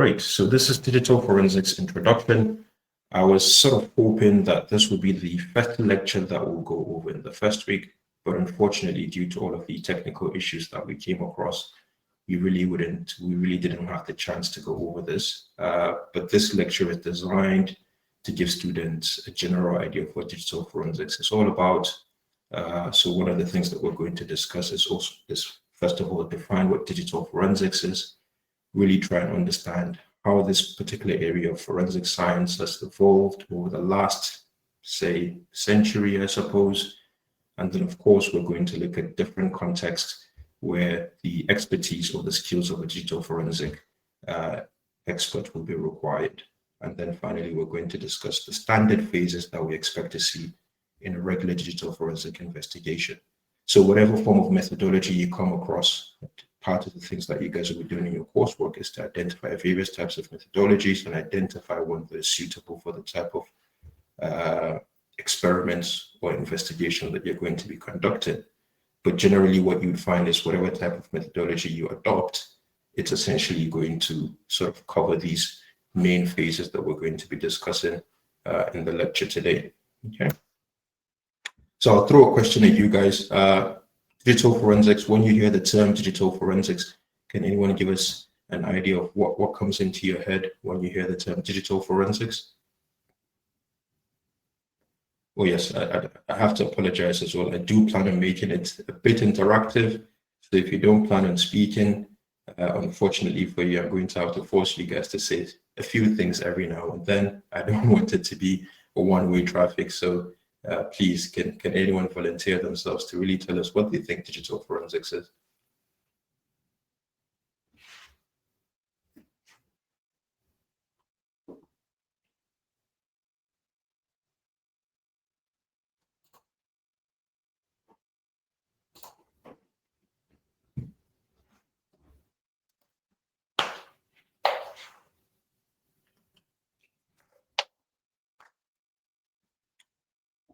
Great. So this is Digital Forensics Introduction. I was sort of hoping that this would be the first lecture that we'll go over in the first week, but unfortunately, due to all of the technical issues that we came across, we really didn't have the chance to go over this. But this lecture is designed to give students a general idea of what digital forensics is all about. So one of the things that we're going to discuss is first of all, define what digital forensics is, really try and understand how this particular area of forensic science has evolved over the last, say, century, I suppose. And then, of course, we're going to look at different contexts where the expertise or the skills of a digital forensic expert will be required. And then finally, we're going to discuss the standard phases that we expect to see in a regular digital forensic investigation. So whatever form of methodology you come across, part of the things that you guys will be doing in your coursework is to identify various types of methodologies and identify one that is suitable for the type of experiments or investigation that you're going to be conducting. But generally what you'd find is whatever type of methodology you adopt, it's essentially going to sort of cover these main phases that we're going to be discussing in the lecture today. Okay. So I'll throw a question at you guys. Digital forensics, when you hear the term digital forensics, can anyone give us an idea of what comes into your head when you hear the term digital forensics? Oh yes, I have to apologize as well. I do plan on making it a bit interactive. So if you don't plan on speaking, unfortunately for you, I'm going to have to force you guys to say a few things every now and then. I don't want it to be a one-way traffic. So please, can anyone volunteer themselves to really tell us what they think digital forensics is?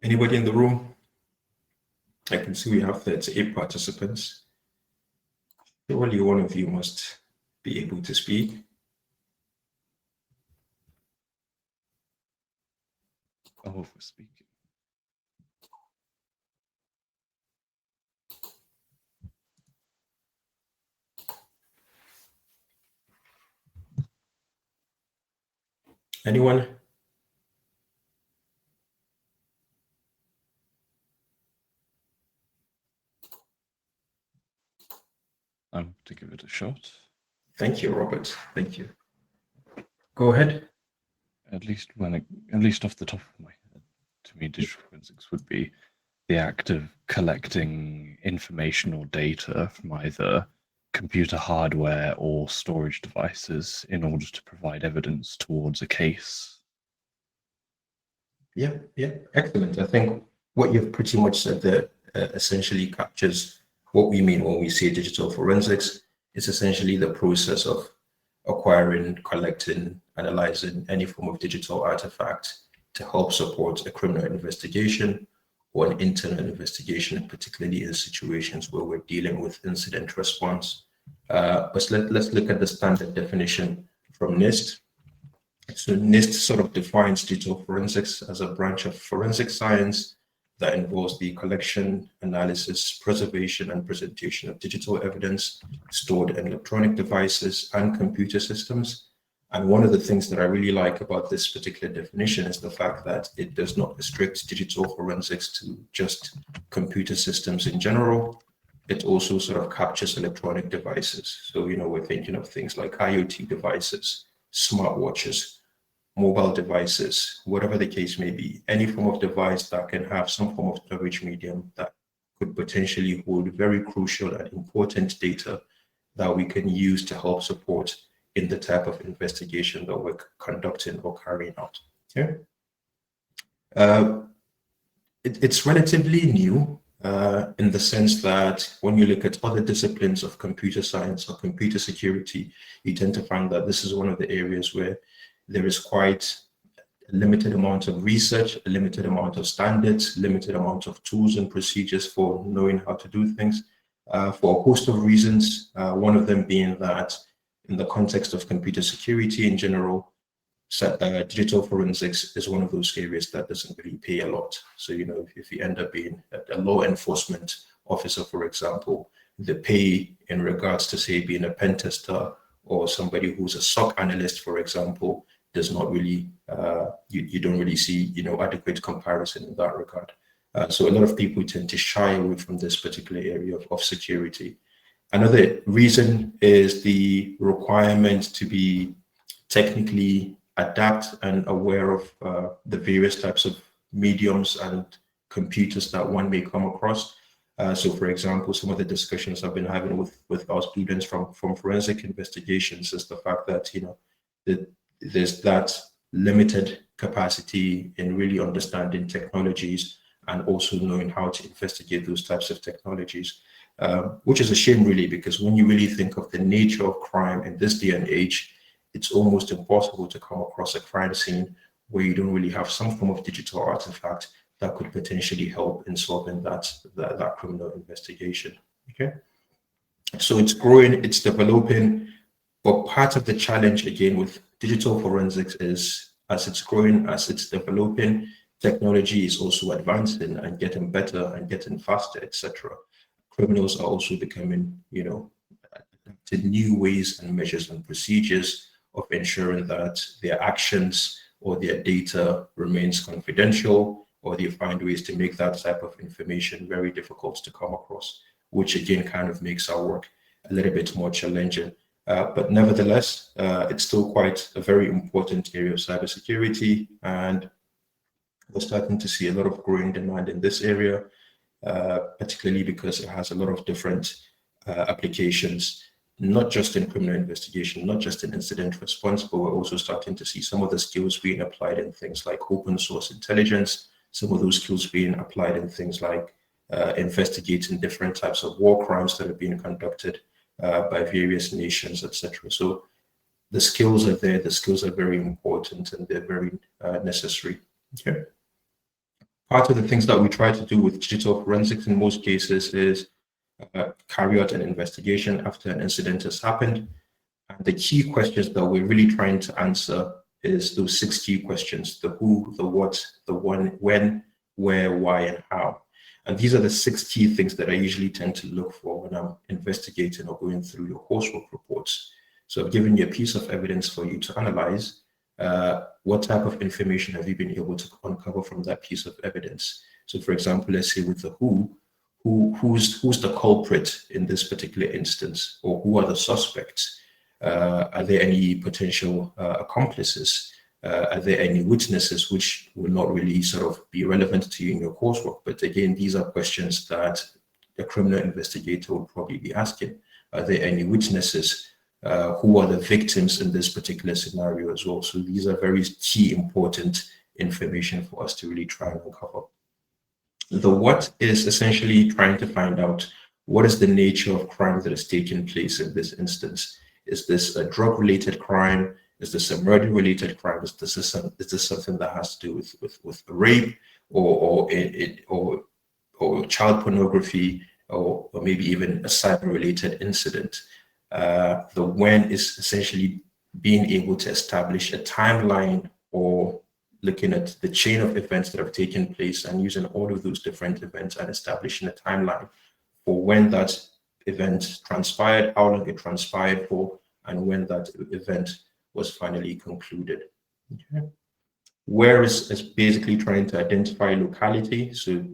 Anybody in the room? I can see we have 38 participants. Surely one of you must be able to speak. Oh, for speaking. Anyone? To give it a shot. Thank you, Robert. Thank you. Go ahead. At least off the top of my head, to me, digital forensics would be the act of collecting information or data from either computer hardware or storage devices in order to provide evidence towards a case. Yeah, excellent. I think what you've pretty much said there essentially captures what we mean when we say digital forensics. It's essentially the process of acquiring, collecting, analyzing any form of digital artifact to help support a criminal investigation or an internal investigation, particularly in situations where we're dealing with incident response. But let's look at the standard definition from NIST. So NIST sort of defines digital forensics as a branch of forensic science that involves the collection, analysis, preservation, and presentation of digital evidence stored in electronic devices and computer systems. And one of the things that I really like about this particular definition is the fact that it does not restrict digital forensics to just computer systems in general. It also sort of captures electronic devices. So, we're thinking of things like IoT devices, smartwatches, mobile devices, whatever the case may be, any form of device that can have some form of storage medium that could potentially hold very crucial and important data that we can use to help support in the type of investigation that we're conducting or carrying out. Okay. It's relatively new in the sense that when you look at other disciplines of computer science or computer security, you tend to find that this is one of the areas where there is quite a limited amount of research, a limited amount of standards, limited amount of tools and procedures for knowing how to do things for a host of reasons. One of them being that in the context of computer security in general, digital forensics is one of those areas that doesn't really pay a lot. So, if you end up being a law enforcement officer, for example, the pay in regards to, say, being a pen tester or somebody who's a SOC analyst, for example, does not really, you don't really see, adequate comparison in that regard. So a lot of people tend to shy away from this particular area of security. Another reason is the requirement to be technically adept and aware of the various types of mediums and computers that one may come across. So, for example, some of the discussions I've been having with our students from forensic investigations is the fact that, there's that limited capacity in really understanding technologies and also knowing how to investigate those types of technologies, which is a shame, really, because when you really think of the nature of crime in this day and age, it's almost impossible to come across a crime scene where you don't really have some form of digital artifact that could potentially help in solving that criminal investigation. Okay, so it's growing, it's developing, but part of the challenge again with digital forensics is, as it's growing, as it's developing, technology is also advancing and getting better and getting faster, etc. Criminals are also becoming, to new ways and measures and procedures of ensuring that their actions or their data remains confidential, or they find ways to make that type of information very difficult to come across, which again kind of makes our work a little bit more challenging. But nevertheless, it's still quite a very important area of cybersecurity, and we're starting to see a lot of growing demand in this area, particularly because it has a lot of different applications, not just in criminal investigation, not just in incident response, but we're also starting to see some of the skills being applied in things like open source intelligence, some of those skills being applied in things like investigating different types of war crimes that are being conducted by various nations, etc. So the skills are there, the skills are very important, and they're very necessary. Okay. Part of the things that we try to do with digital forensics in most cases is carry out an investigation after an incident has happened. And the key questions that we're really trying to answer is those 6 key questions: the who, the what, the when, where, why, and how. And these are the 6 key things that I usually tend to look for when I'm investigating or going through your coursework reports. So I've given you a piece of evidence for you to analyze. What type of information have you been able to uncover from that piece of evidence? So, for example, let's say with the who's the culprit in this particular instance, or who are the suspects? Are there any potential accomplices? Are there any witnesses, which will not really sort of be relevant to you in your coursework? But again, these are questions that a criminal investigator will probably be asking. Are there any witnesses? Who are the victims in this particular scenario as well? So these are very key, important information for us to really try and uncover. The what is essentially trying to find out what is the nature of crime that has taken place in this instance. Is this a drug-related crime? Is this a murder-related crime? Is this something that has to do with rape or child pornography, or maybe even a cyber-related incident? The when is essentially being able to establish a timeline, or looking at the chain of events that have taken place and using all of those different events and establishing a timeline for when that event transpired, how long it transpired for, and when that event was finally concluded. Okay. Where is basically trying to identify locality. So,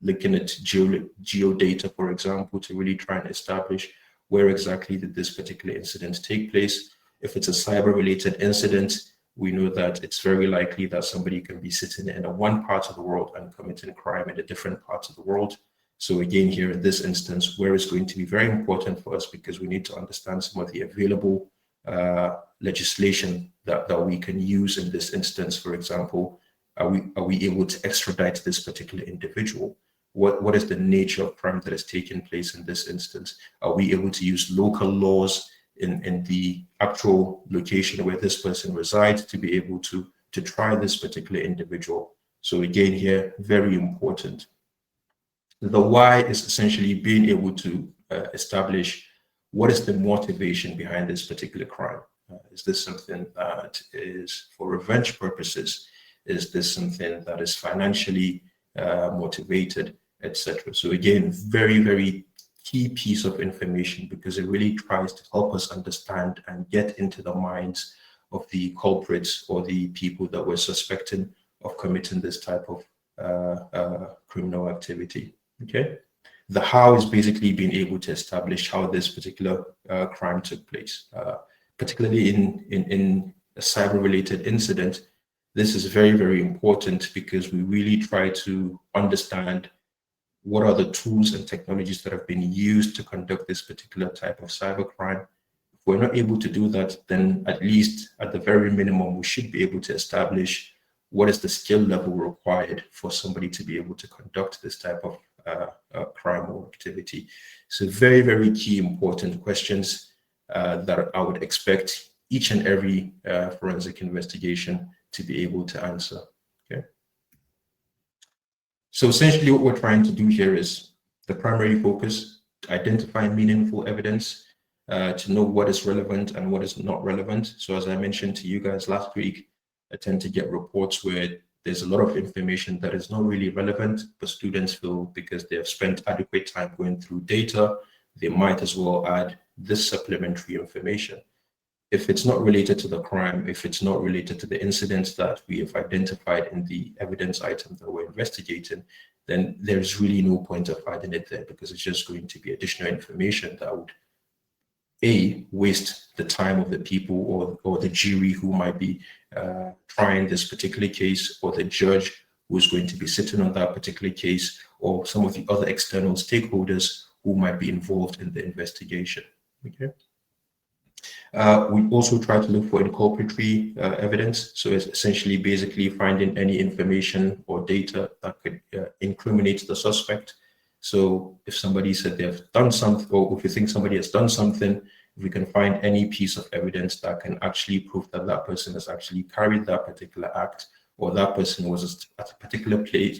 looking at geodata, for example, to really try and establish where exactly did this particular incident take place. If it's a cyber-related incident, we know that it's very likely that somebody can be sitting in one part of the world and committing crime in a different part of the world. So again, here in this instance, where is going to be very important for us, because we need to understand some of the available legislation that we can use in this instance. For example, are we able to extradite this particular individual? What is the nature of crime that has taken place in this instance? Are we able to use local laws in the actual location where this person resides to be able to try this particular individual? So again, here, very important. The why is essentially being able to establish what is the motivation behind this particular crime? Is this something that is for revenge purposes? Is this something that is financially motivated, etc.? So again, very, very key piece of information, because it really tries to help us understand and get into the minds of the culprits or the people that we're suspecting of committing this type of criminal activity. Okay. The how is basically being able to establish how this particular crime took place, particularly in a cyber-related incident. This is very, very important, because we really try to understand what are the tools and technologies that have been used to conduct this particular type of cybercrime. If we're not able to do that, then at least at the very minimum, we should be able to establish what is the skill level required for somebody to be able to conduct this type of crime or activity. So very, very key important questions that I would expect each and every forensic investigation to be able to answer. Okay. So essentially what we're trying to do here is the primary focus, to identify meaningful evidence, to know what is relevant and what is not relevant. So as I mentioned to you guys last week, I tend to get reports where there's a lot of information that is not really relevant, but students feel because they have spent adequate time going through data, they might as well add this supplementary information. If it's not related to the crime, if it's not related to the incidents that we have identified in the evidence item that we're investigating, then there's really no point of adding it there, because it's just going to be additional information that would waste the time of the people or the jury who might be trying this particular case, or the judge who's going to be sitting on that particular case, or some of the other external stakeholders who might be involved in the investigation. Okay. We also try to look for inculpatory evidence. So it's essentially basically finding any information or data that could incriminate the suspect. So if somebody said they've done something, or if you think somebody has done something, if we can find any piece of evidence that can actually prove that that person has actually carried that particular act, or that person was at a particular place,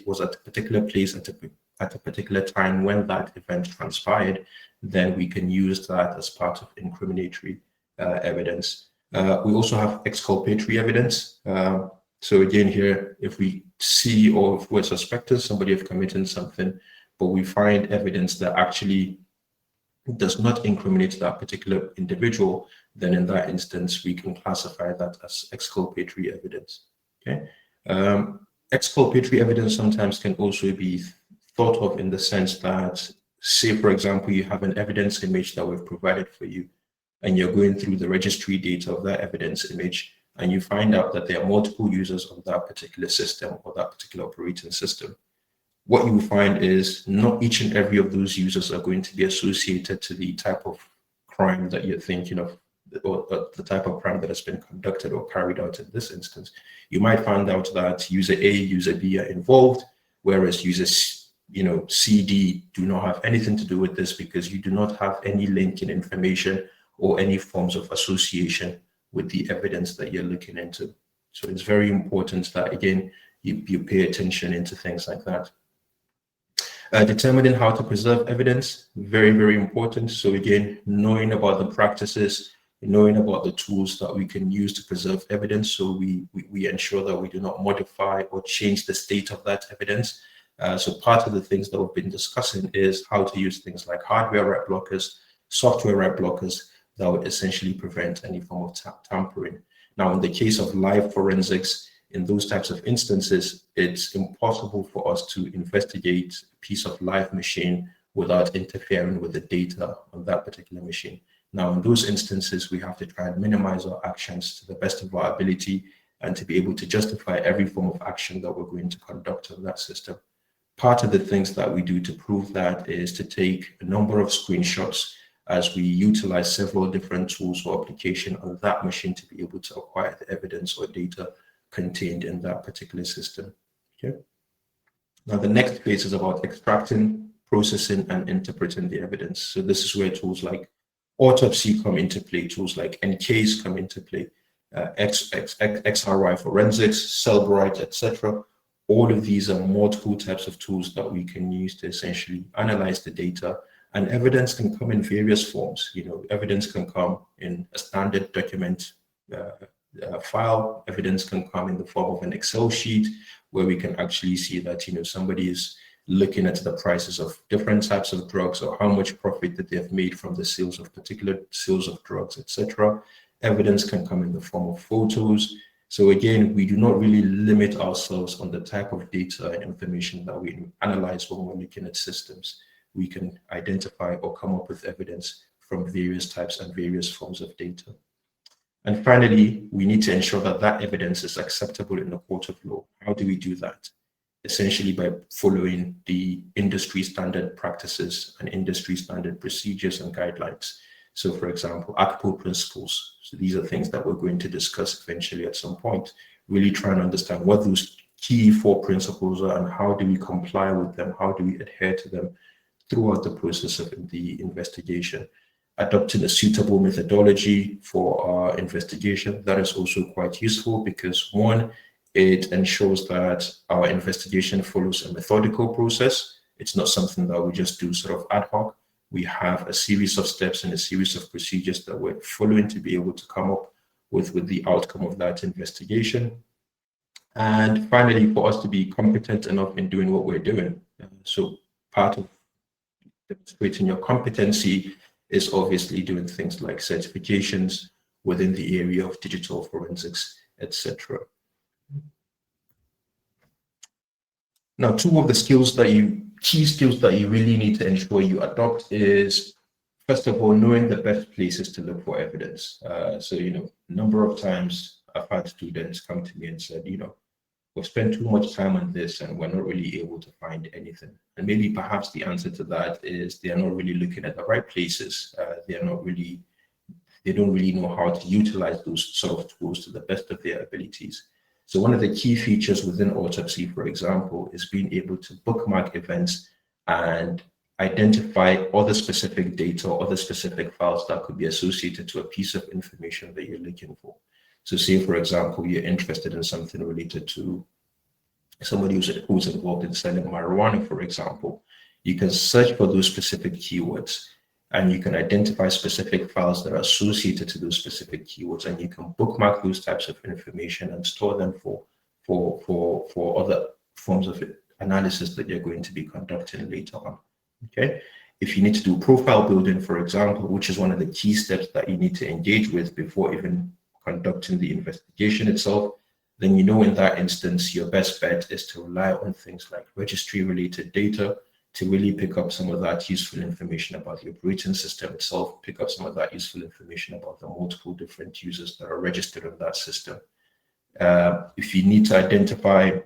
at a particular time when that event transpired, then we can use that as part of incriminatory evidence. We also have exculpatory evidence. So again here, if we see or if we're suspecting somebody of committing something, but we find evidence that actually does not incriminate that particular individual, then in that instance, we can classify that as exculpatory evidence. Okay. Exculpatory evidence sometimes can also be thought of in the sense that, say, for example, you have an evidence image that we've provided for you, and you're going through the registry data of that evidence image, and you find out that there are multiple users of that particular system or that particular operating system. What you will find is not each and every of those users are going to be associated to the type of crime that you're thinking of, or the type of crime that has been conducted or carried out in this instance. You might find out that user A, user B are involved, whereas users, C, D do not have anything to do with this, because you do not have any linking information or any forms of association with the evidence that you're looking into. So it's very important that, again, you pay attention into things like that. Determining how to preserve evidence, very, very important. So again, knowing about the practices, knowing about the tools that we can use to preserve evidence, so we ensure that we do not modify or change the state of that evidence. So part of the things that we've been discussing is how to use things like hardware write blockers, software write blockers, that would essentially prevent any form of tampering. Now, in the case of live forensics, in those types of instances, it's impossible for us to investigate a piece of live machine without interfering with the data on that particular machine. Now, in those instances, we have to try and minimize our actions to the best of our ability, and to be able to justify every form of action that we're going to conduct on that system. Part of the things that we do to prove that is to take a number of screenshots, as we utilize several different tools or application on that machine to be able to acquire the evidence or data contained in that particular system. Okay. Now, the next phase is about extracting, processing, and interpreting the evidence. So this is where tools like autopsy come into play, tools like NCASE come into play, XRY forensics, Cellbrite, etc. All of these are multiple types of tools that we can use to essentially analyze the data And evidence can come in various forms. Evidence can come in a standard document file. Evidence can come in the form of an Excel sheet where we can actually see that, somebody is looking at the prices of different types of drugs or how much profit that they've made from the sales of drugs, etc. Evidence can come in the form of photos. So again, we do not really limit ourselves on the type of data and information that we analyze when we're looking at systems. We can identify or come up with evidence from various types and various forms of data. And finally, we need to ensure that that evidence is acceptable in the court of law. How do we do that? Essentially by following the industry standard practices and industry standard procedures and guidelines. So for example, ACPO principles. So these are things that we're going to discuss eventually at some point, really trying to understand what those key 4 principles are and how do we comply with them, how do we adhere to them throughout the process of the investigation. Adopting a suitable methodology for our investigation, that is also quite useful because one, it ensures that our investigation follows a methodical process. It's not something that we just do sort of ad hoc. We have a series of steps and a series of procedures that we're following to be able to come up with the outcome of that investigation. And finally, for us to be competent enough in doing what we're doing. So part of demonstrating your competency is obviously doing things like certifications within the area of digital forensics, etc. Now, 2 of the key skills that you really need to ensure you adopt is, first of all, knowing the best places to look for evidence. So, a number of times I've had students come to me and said, we've spent too much time on this and we're not really able to find anything. And maybe perhaps the answer to that is they're not really looking at the right places. They don't really know how to utilize those sort of tools to the best of their abilities. So one of the key features within Autopsy, for example, is being able to bookmark events and identify other specific data or other specific files that could be associated to a piece of information that you're looking for. So say, for example, you're interested in something related to somebody who's involved in selling marijuana, for example. You can search for those specific keywords and you can identify specific files that are associated to those specific keywords, and you can bookmark those types of information and store them for other forms of analysis that you're going to be conducting later on. Okay. If you need to do profile building, for example, which is one of the key steps that you need to engage with before even conducting the investigation itself, then in that instance, your best bet is to rely on things like registry-related data to really pick up some of that useful information about the operating system itself, pick up some of that useful information about the multiple different users that are registered on that system. If you need to identify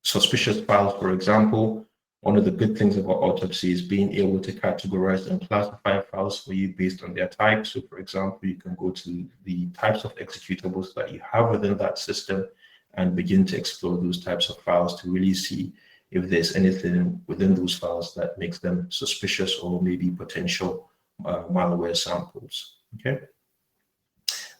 suspicious files, for example, one of the good things about Autopsy is being able to categorize and classify files for you based on their type. So for example, you can go to the types of executables that you have within that system and begin to explore those types of files to really see if there's anything within those files that makes them suspicious or maybe potential malware samples. Okay.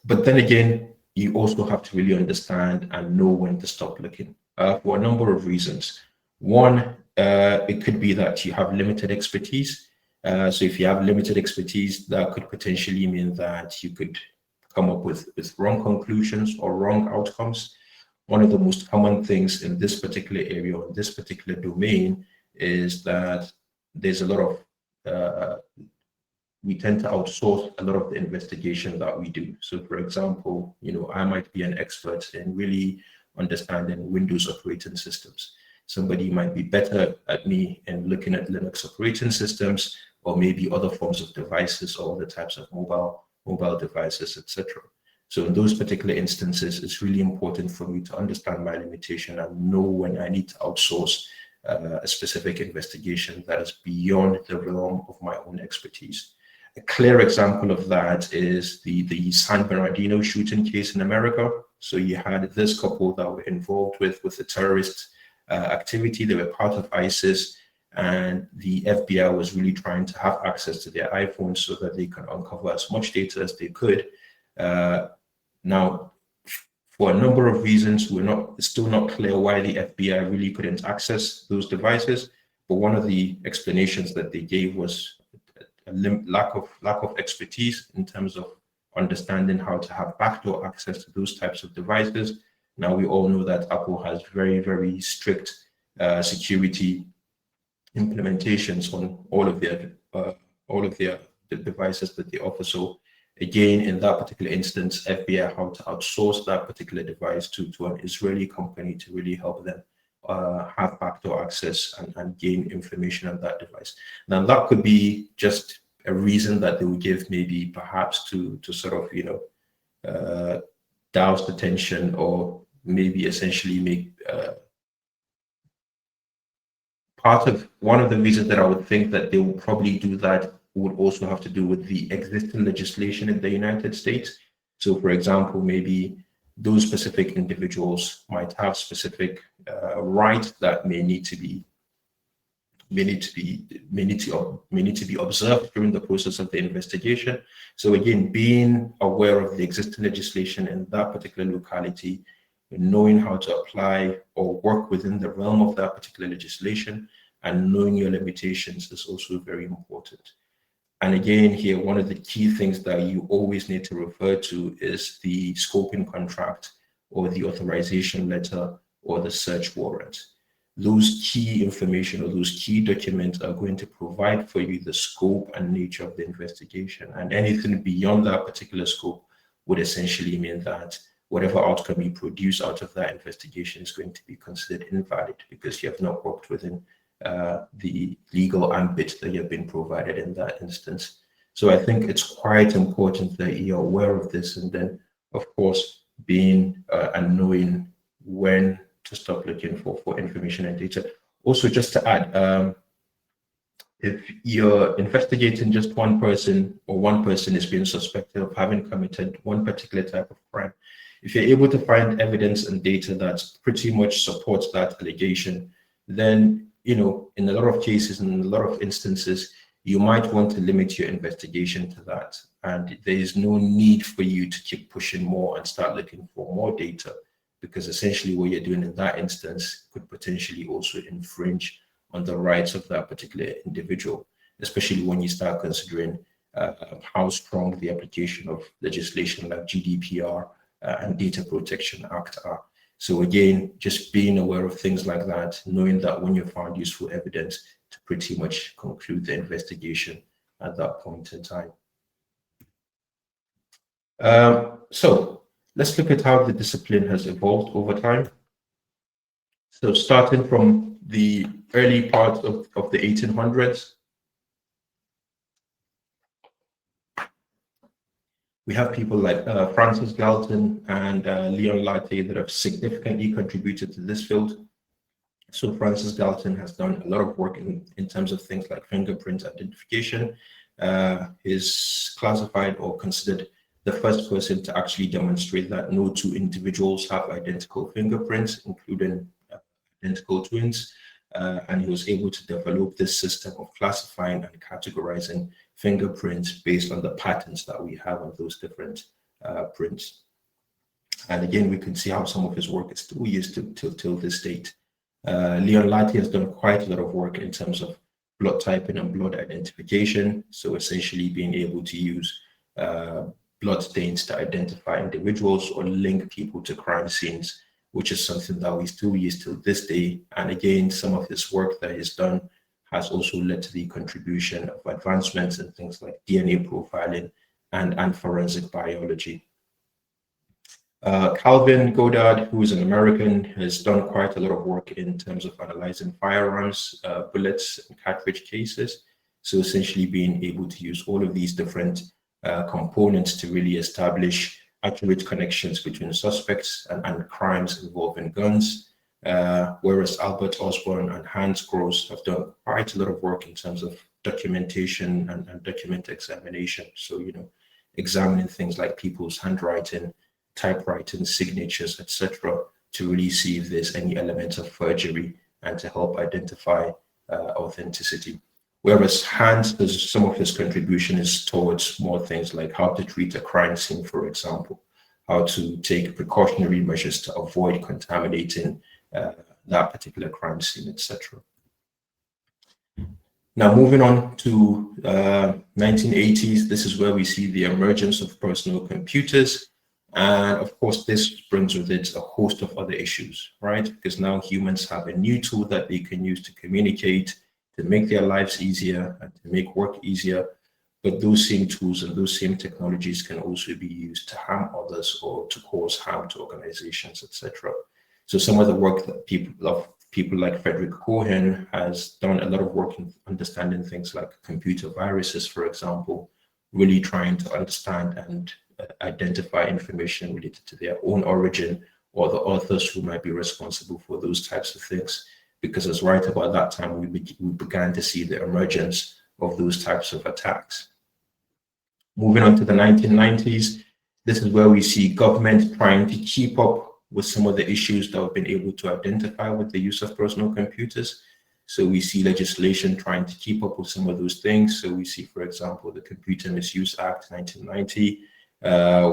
But then again, you also have to really understand and know when to stop looking for a number of reasons. One, it could be that you have limited expertise. So if you have limited expertise, that could potentially mean that you could come up with wrong conclusions or wrong outcomes. One of the most common things in this particular area or in this particular domain is that there's a lot of, we tend to outsource a lot of the investigation that we do. So for example, I might be an expert in really understanding Windows operating systems. Somebody might be better at me in looking at Linux operating systems, or maybe other forms of devices or other types of mobile devices, etc. So in those particular instances, it's really important for me to understand my limitation and know when I need to outsource a specific investigation that is beyond the realm of my own expertise. A clear example of that is the San Bernardino shooting case in America. So you had this couple that were involved with the terrorist activity. They were part of ISIS, and the FBI was really trying to have access to their iPhones so that they could uncover as much data as they could. Now, for a number of reasons, it's still not clear why the FBI really couldn't access those devices. but one of the explanations that they gave was a lack of expertise in terms of understanding how to have backdoor access to those types of devices. Now we all know that Apple has very, very strict security implementations on all of their the devices that they offer. So again, in that particular instance, FBI had to outsource that particular device to an Israeli company to really help them have backdoor access and gain information on that device. Now that could be just a reason that they would give, maybe perhaps to sort of douse the tension, or maybe essentially make part of one of the reasons that I would think that they will probably do that would also have to do with the existing legislation in the United States. So, for example, maybe those specific individuals might have specific rights that may need to be observed during the process of the investigation. So again, being aware of the existing legislation in that particular locality, knowing how to apply or work within the realm of that particular legislation, and knowing your limitations is also very important. And again, here, one of the key things that you always need to refer to is the scoping contract or the authorization letter or the search warrant. Those key information or those key documents are going to provide for you the scope and nature of the investigation. And anything beyond that particular scope would essentially mean that whatever outcome you produce out of that investigation is going to be considered invalid because you have not worked within the legal ambit that you have been provided in that instance. So I think it's quite important that you're aware of this, and then, of course, being and knowing when to stop looking for information and data. Also, just to add, if you're investigating just one person, or one person is being suspected of having committed one particular type of crime, if you're able to find evidence and data that pretty much supports that allegation, then, you know, in a lot of cases, in a lot of instances, you might want to limit your investigation to that. And there is no need for you to keep pushing more and start looking for more data, because essentially what you're doing in that instance could potentially also infringe on the rights of that particular individual, especially when you start considering how strong the application of legislation like GDPR and Data Protection Act are. So again, just being aware of things like that, knowing that when you found useful evidence, to pretty much conclude the investigation at that point in time. So let's look at how the discipline has evolved over time. So starting from the early part of the 1800s, we have people like Francis Galton and Leon Lartey that have significantly contributed to this field. So Francis Galton has done a lot of work in terms of things like fingerprint identification. Is classified or considered the first person to actually demonstrate that no two individuals have identical fingerprints, including identical twins. And he was able to develop this system of classifying and categorizing fingerprints based on the patterns that we have on those different prints. And again, we can see how some of his work is still used till this date. Leon Lartey has done quite a lot of work in terms of blood typing and blood identification. So essentially being able to use blood stains to identify individuals or link people to crime scenes, which is something that we still use till this day. And again, some of this work that he's done has also led to the contribution of advancements in things like DNA profiling and forensic biology. Calvin Goddard, who is an American, has done quite a lot of work in terms of analyzing firearms, bullets, and cartridge cases. So essentially being able to use all of these different components to really establish accurate connections between suspects and crimes involving guns. Whereas Albert Osborne and Hans Gross have done quite a lot of work in terms of documentation and document examination. So, you know, examining things like people's handwriting, typewriting, signatures, etc., to really see if there's any element of forgery and to help identify authenticity. Whereas Hans, some of his contribution is towards more things like how to treat a crime scene, for example, how to take precautionary measures to avoid contaminating that particular crime scene, etc. Now, moving on to 1980s, this is where we see the emergence of personal computers. And of course, this brings with it a host of other issues, right? Because now humans have a new tool that they can use to communicate, to make their lives easier, and to make work easier. But those same tools and those same technologies can also be used to harm others or to cause harm to organizations, etc. So some of the work that people like Frederick Cohen has done a lot of work in understanding things like computer viruses, for example, really trying to understand and identify information related to their own origin or the authors who might be responsible for those types of things. Because it's right about that time we began to see the emergence of those types of attacks. Moving on to the 1990s, this is where we see government trying to keep up with some of the issues that we've been able to identify with the use of personal computers. So we see legislation trying to keep up with some of those things. So we see, for example, the Computer Misuse Act 1990.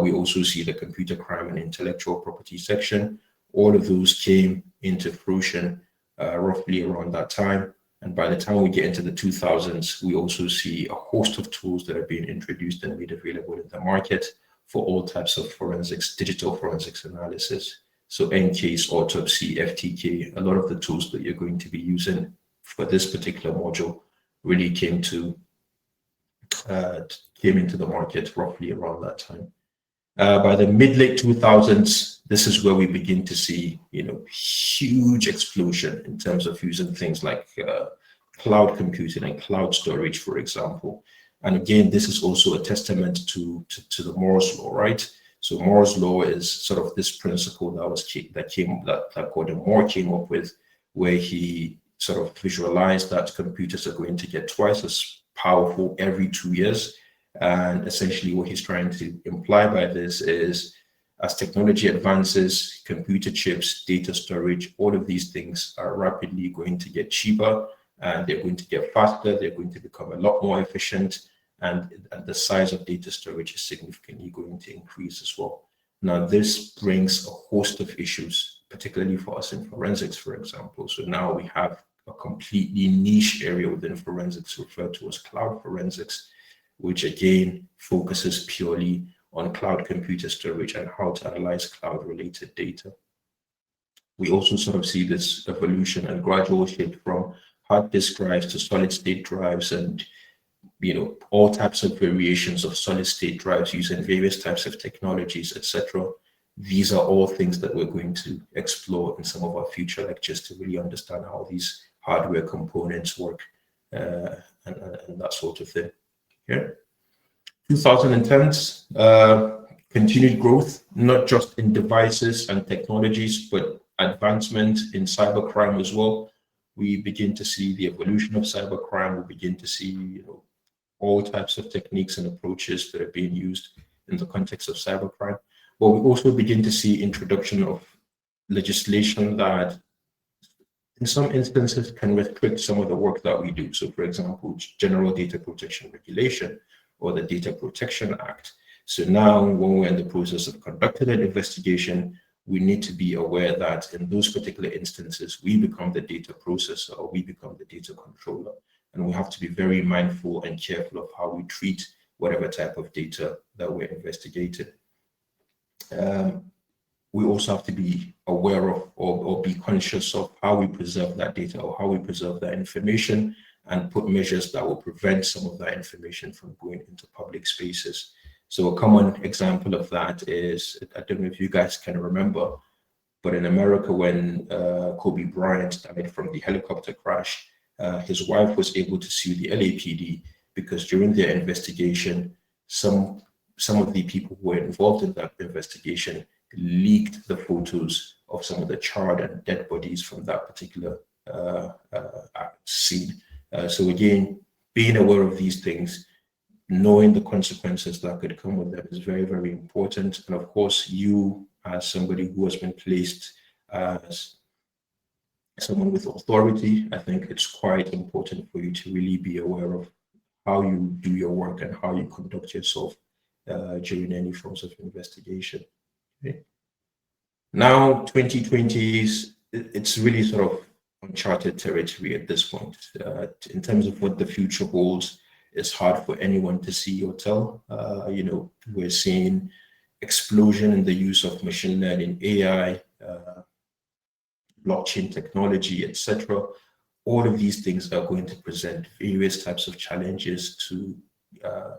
We also see the Computer Crime and Intellectual Property section. All of those came into fruition roughly around that time. And by the time we get into the 2000s, we also see a host of tools that are being introduced and made available in the market for all types of forensics, digital forensics analysis. So EnCase, Autopsy, FTK, a lot of the tools that you're going to be using for this particular module really came into the market roughly around that time. By the mid-late 2000s, this is where we begin to see, huge explosion in terms of using things like cloud computing and cloud storage, for example. And again, this is also a testament to the Moore's law, right? So Moore's law is sort of this principle that Gordon Moore came up with, where he sort of visualized that computers are going to get twice as powerful every 2 years. And essentially what he's trying to imply by this is, as technology advances, computer chips, data storage, all of these things are rapidly going to get cheaper, and they're going to get faster, they're going to become a lot more efficient, and the size of data storage is significantly going to increase as well. Now, this brings a host of issues, particularly for us in forensics, for example. So now we have a completely niche area within forensics referred to as cloud forensics, which again focuses purely on cloud computer storage and how to analyze cloud-related data. We also sort of see this evolution and gradual shift from hard disk drives to solid-state drives, and all types of variations of solid-state drives using various types of technologies, etc. These are all things that we're going to explore in some of our future lectures to really understand how these hardware components work and that sort of thing. Okay. 2010s, continued growth, not just in devices and technologies, but advancement in cybercrime as well. We begin to see the evolution of cybercrime. We begin to see all types of techniques and approaches that are being used in the context of cybercrime. But we also begin to see introduction of legislation that in some instances can restrict some of the work that we do. So for example, General Data Protection Regulation or the Data Protection Act. So now when we're in the process of conducting an investigation, we need to be aware that in those particular instances, we become the data processor or we become the data controller. And we have to be very mindful and careful of how we treat whatever type of data that we're investigating. We also have to be aware of or be conscious of how we preserve that data or how we preserve that information, and put measures that will prevent some of that information from going into public spaces. So a common example of that is, I don't know if you guys can remember, but in America, when Kobe Bryant died from the helicopter crash, his wife was able to sue the LAPD because during their investigation, some of the people who were involved in that investigation leaked the photos of some of the charred and dead bodies from that particular scene. So again, being aware of these things, knowing the consequences that could come with them is very, very important. And of course, you as somebody who has been placed as someone with authority, I think it's quite important for you to really be aware of how you do your work and how you conduct yourself during any forms of investigation. Okay. Now, 2020s, it's really sort of uncharted territory at this point. In terms of what the future holds, it's hard for anyone to see or tell. We're seeing explosion in the use of machine learning, AI, blockchain technology, etc. All of these things are going to present various types of challenges to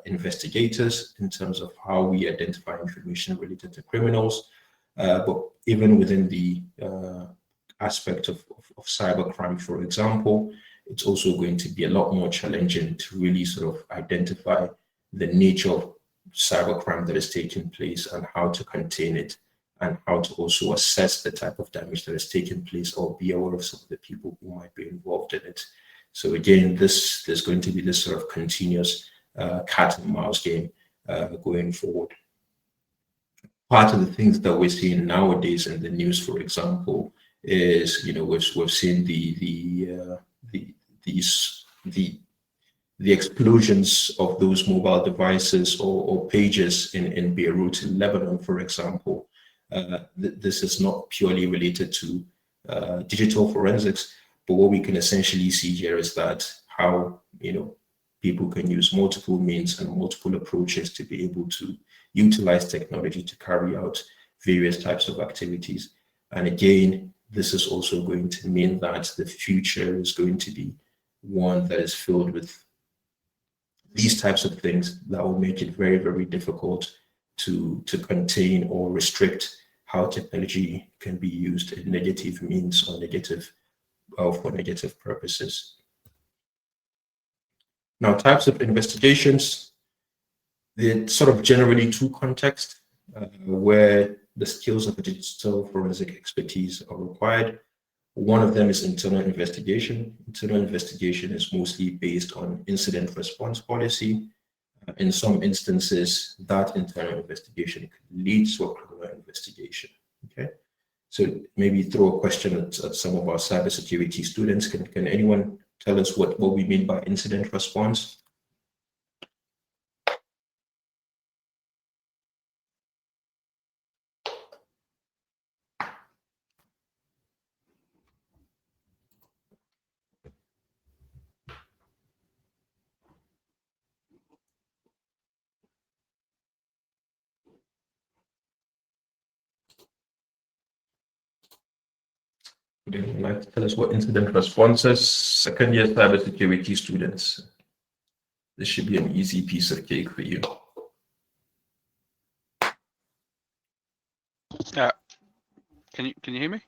investigators in terms of how we identify information related to criminals. But even within the aspect of cybercrime, for example, it's also going to be a lot more challenging to really sort of identify the nature of cybercrime that is taking place and how to contain it, and how to also assess the type of damage that is taking place or be aware of some of the people who might be involved in it. So again, there's going to be this sort of continuous cat and mouse game going forward. Part of the things that we're seeing nowadays in the news, for example, is we've seen the explosions of those mobile devices or pages in Beirut, in Lebanon, for example. This is not purely related to digital forensics, but what we can essentially see here is that how people can use multiple means and multiple approaches to be able to utilize technology to carry out various types of activities. And again, this is also going to mean that the future is going to be one that is filled with these types of things that will make it very, very difficult to contain or restrict how technology can be used in negative means or for negative purposes. Now, types of investigations, they're sort of generally two contexts where the skills of digital forensic expertise are required. One of them is internal investigation. Internal investigation is mostly based on incident response policy. In some instances, that internal investigation could lead to a criminal investigation. Okay, so maybe throw a question at some of our cybersecurity students. Can anyone tell us what we mean by incident response? Would anyone like to tell us what incident response is? Second-year cybersecurity students. This should be an easy piece of cake for you. Can you hear me?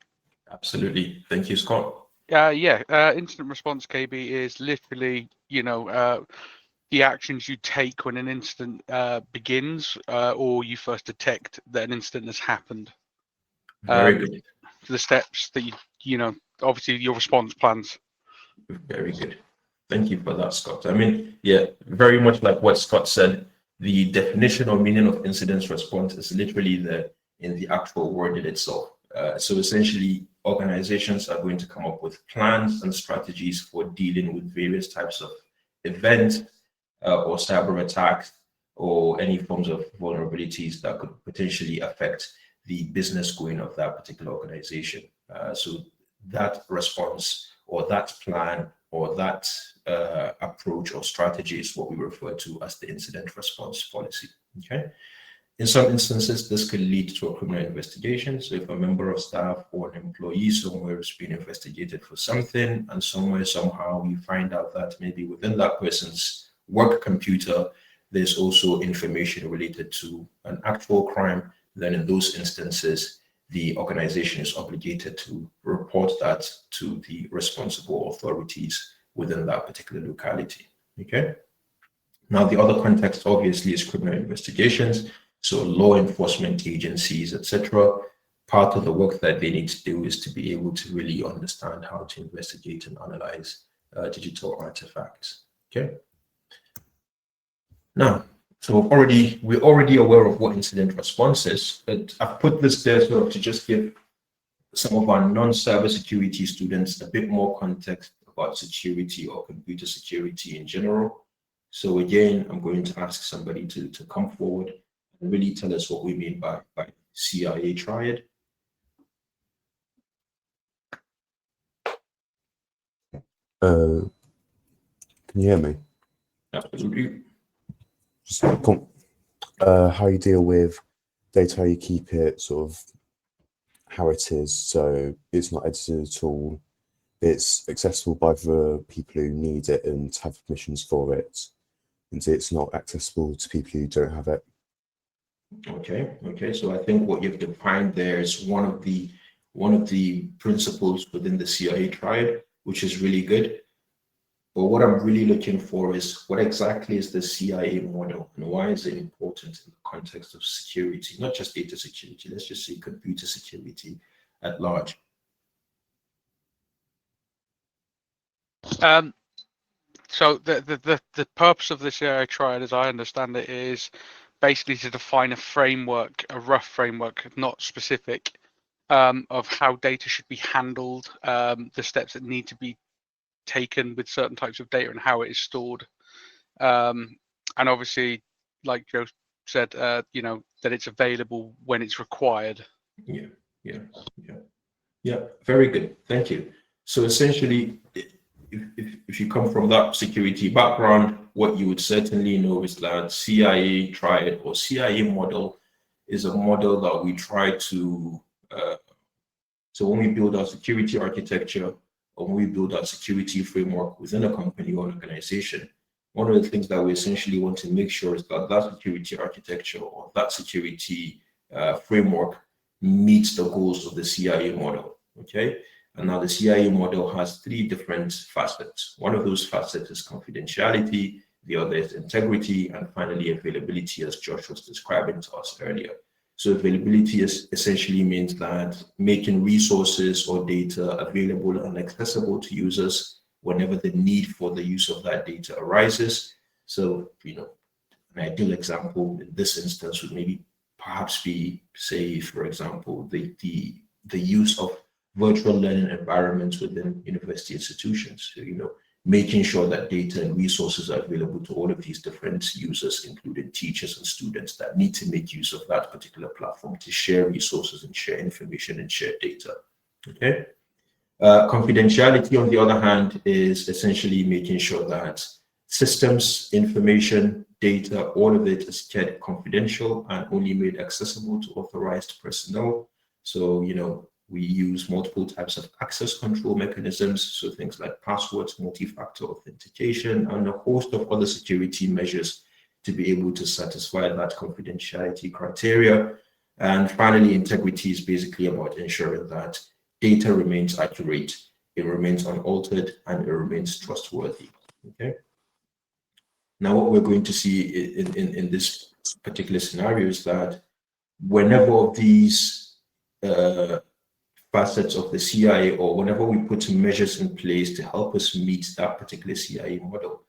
Absolutely. Thank you, Scott. Incident response, KB, is literally the actions you take when an incident begins or you first detect that an incident has happened. Very good. The steps that obviously your response plans. Very good. Thank you for that, Scott. I mean, yeah, very much like what Scott said, the definition or meaning of incident response is literally in the actual word in itself. So essentially, organizations are going to come up with plans and strategies for dealing with various types of events or cyber attacks or any forms of vulnerabilities that could potentially affect the business going of that particular organization. So that response or that plan or that approach or strategy is what we refer to as the incident response policy. Okay. In some instances, this could lead to a criminal investigation. So if a member of staff or an employee somewhere is being investigated for something, and somehow we find out that maybe within that person's work computer, there's also information related to an actual crime, then in those instances, the organization is obligated to report that to the responsible authorities within that particular locality. Okay. Now, the other context obviously is criminal investigations. So law enforcement agencies, etc. Part of the work that they need to do is to be able to really understand how to investigate and analyze digital artifacts. Okay. Now, so we're already aware of what incident response is, but I've put this there sort of to just give some of our non-cybersecurity students a bit more context about security or computer security in general. So again, I'm going to ask somebody to come forward and really tell us what we mean by CIA triad. Can you hear me? Absolutely. Just how you deal with data, how you keep it sort of how it is, so it's not edited at all. It's accessible by the people who need it and have permissions for it, and it's not accessible to people who don't have it. Okay. So I think what you've defined there is one of the principles within the CIA triad, which is really good. But what I'm really looking for is what exactly is the CIA model and why is it important in the context of security, not just data security, let's just say computer security at large. So the purpose of the CIA triad, as I understand it, is basically to define a framework, a rough framework, not specific, of how data should be handled, the steps that need to be taken with certain types of data and how it is stored. And obviously, like Joe said, that it's available when it's required. Yeah. Very good. Thank you. So essentially, if you come from that security background, what you would certainly know is that CIA triad or CIA model is a model that we try to. So when we build our security architecture or when we build our security framework within a company or an organization, one of the things that we essentially want to make sure is that that security architecture or that security framework meets the goals of the CIA model. Okay. And now the CIA model has three different facets. One of those facets is confidentiality, the other is integrity, and finally availability, as Josh was describing to us earlier. So availability essentially means that making resources or data available and accessible to users whenever the need for the use of that data arises. So, an ideal example in this instance would maybe perhaps be, say, for example, the use of virtual learning environments within university institutions. So, making sure that data and resources are available to all of these different users, including teachers and students that need to make use of that particular platform to share resources and share information and share data. Okay. Confidentiality, on the other hand, is essentially making sure that systems, information, data, all of it is kept confidential and only made accessible to authorized personnel. So, we use multiple types of access control mechanisms, so things like passwords, multi-factor authentication, and a host of other security measures to be able to satisfy that confidentiality criteria. And finally, integrity is basically about ensuring that data remains accurate, it remains unaltered, and it remains trustworthy. Okay. Now, what we're going to see in this particular scenario is that whenever these facets of the CIA, or whenever we put measures in place to help us meet that particular CIA model,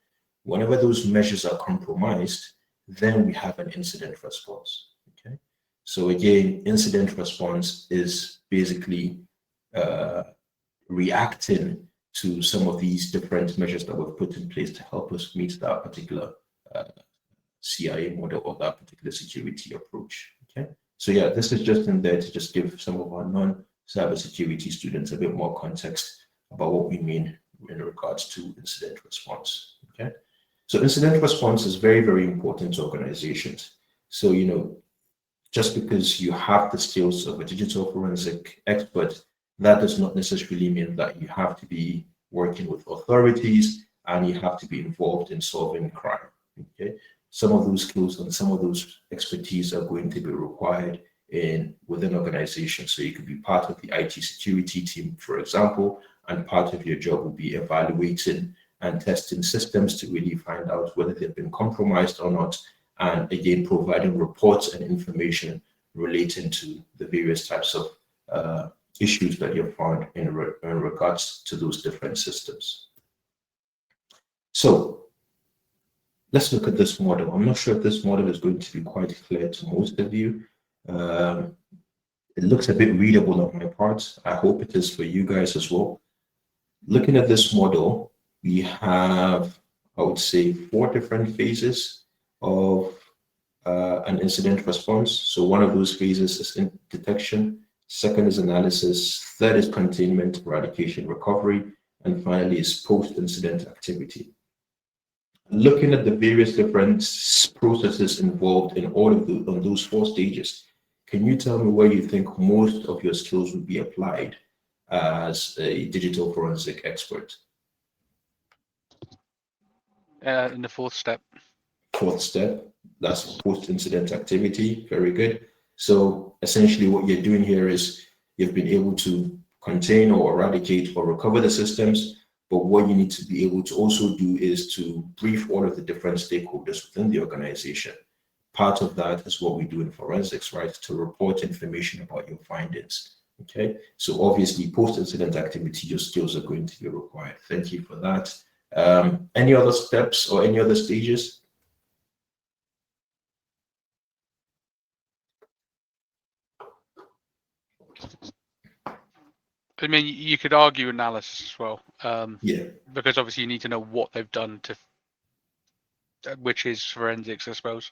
whenever those measures are compromised, then we have an incident response. Okay. So again, incident response is basically reacting to some of these different measures that we've put in place to help us meet that particular CIA model or that particular security approach. Okay. So yeah, this is just in there to just give some of our non-cybersecurity students a bit more context about what we mean in regards to incident response. Okay. So incident response is very, very important to organizations. So, just because you have the skills of a digital forensic expert, that does not necessarily mean that you have to be working with authorities and you have to be involved in solving crime. Okay. Some of those skills and some of those expertise are going to be required within organizations. So you could be part of the IT security team, for example, and part of your job will be evaluating and testing systems to really find out whether they've been compromised or not, and again providing reports and information relating to the various types of issues that you've found in regards to those different systems. So let's look at this model. I'm not sure if this model is going to be quite clear to most of you. It looks a bit readable on my part. I hope it is for you guys as well. Looking at this model, we have, I would say, 4 different phases of an incident response. So one of those phases is detection, second is analysis, third is containment, eradication, recovery, and finally is post-incident activity. Looking at the various different processes involved in all of on those 4 stages, can you tell me where you think most of your skills would be applied as a digital forensic expert? In the 4th step. 4th step, that's post-incident activity. Very good. So essentially what you're doing here is you've been able to contain or eradicate or recover the systems, but what you need to be able to also do is to brief all of the different stakeholders within the organization. Part of that is what we do in forensics, right? To report information about your findings. Okay, so obviously post-incident activity, your skills are going to be required. Thank you for that. Any other steps or any other stages? I mean, you could argue analysis as well. Yeah. Because obviously you need to know what they've done to, which is forensics, I suppose.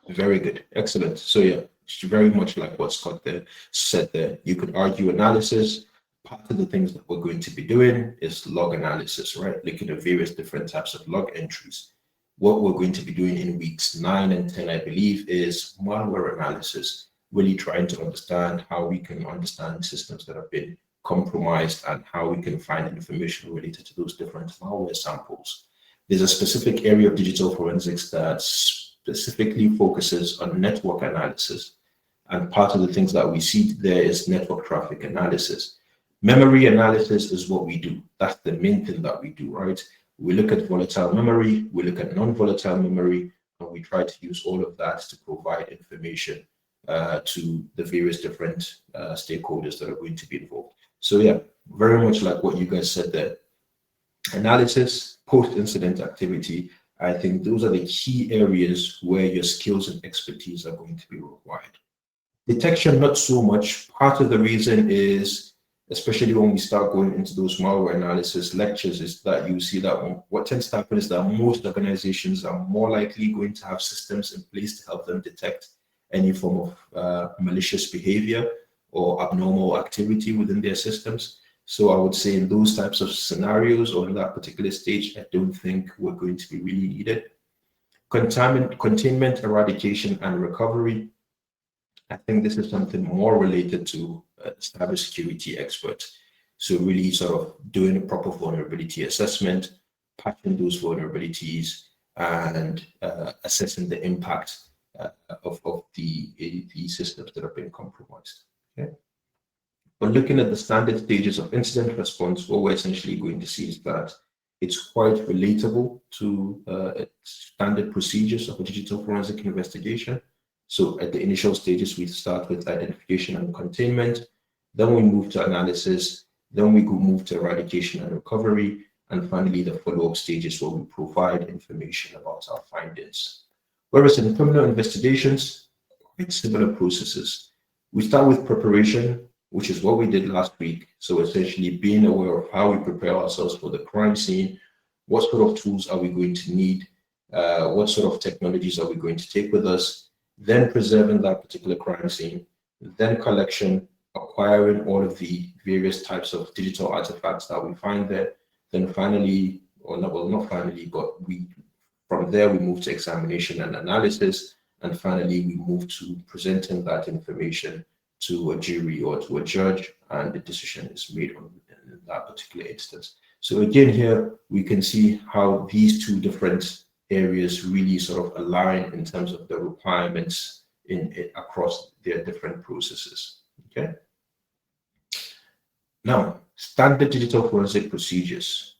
Very good. Excellent. So yeah, it's very much like what Scott said there. You could argue analysis. Part of the things that we're going to be doing is log analysis, right? Looking at various different types of log entries. What we're going to be doing in weeks 9 and 10, I believe, is malware analysis, really trying to understand how we can understand systems that have been compromised and how we can find information related to those different malware samples. There's a specific area of digital forensics that specifically focuses on network analysis. And part of the things that we see there is network traffic analysis. Memory analysis is what we do. That's the main thing that we do, right? We look at volatile memory, we look at non-volatile memory, and we try to use all of that to provide information to the various different stakeholders that are going to be involved. So yeah, very much like what you guys said there. Analysis, post-incident activity, I think those are the key areas where your skills and expertise are going to be required. Detection, not so much. Part of the reason is, especially when we start going into those malware analysis lectures, is that you see that what tends to happen is that most organizations are more likely going to have systems in place to help them detect any form of malicious behavior or abnormal activity within their systems. So I would say in those types of scenarios or in that particular stage, I don't think we're going to be really needed. Containment, eradication, and recovery. I think this is something more related to cybersecurity experts. So really sort of doing a proper vulnerability assessment, patching those vulnerabilities, and assessing the impact of the systems that have been compromised. Okay. But looking at the standard stages of incident response, what we're essentially going to see is that it's quite relatable to standard procedures of a digital forensic investigation. So at the initial stages, we start with identification and containment, then we move to analysis, then we move to eradication and recovery, and finally the follow-up stages where we provide information about our findings. Whereas in criminal investigations, quite similar processes. We start with preparation, which is what we did last week. So essentially being aware of how we prepare ourselves for the crime scene, what sort of tools are we going to need, what sort of technologies are we going to take with us, then preserving that particular crime scene, then collection, acquiring all of the various types of digital artifacts that we find there, then finally, or not, well, not finally, but from there we move to examination and analysis, and finally we move to presenting that information to a jury or to a judge, and the decision is made on in that particular instance. So again, here we can see how these two different areas really sort of align in terms of the requirements across their different processes. Okay. Now, standard digital forensic procedures.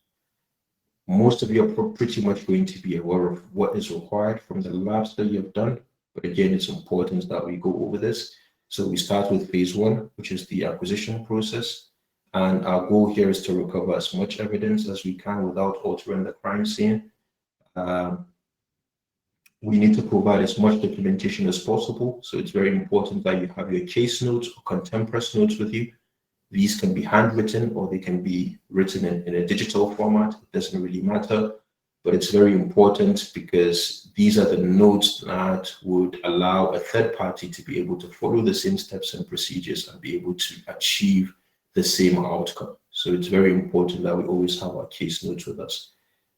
Most of you are pretty much going to be aware of what is required from the labs that you have done, but again, it's important that we go over this. So we start with phase 1, which is the acquisition process. And our goal here is to recover as much evidence as we can without altering the crime scene. We need to provide as much documentation as possible. So it's very important that you have your case notes or contemporary notes with you. These can be handwritten or they can be written in a digital format. It doesn't really matter. But it's very important because these are the notes that would allow a third party to be able to follow the same steps and procedures and be able to achieve the same outcome. So it's very important that we always have our case notes with us.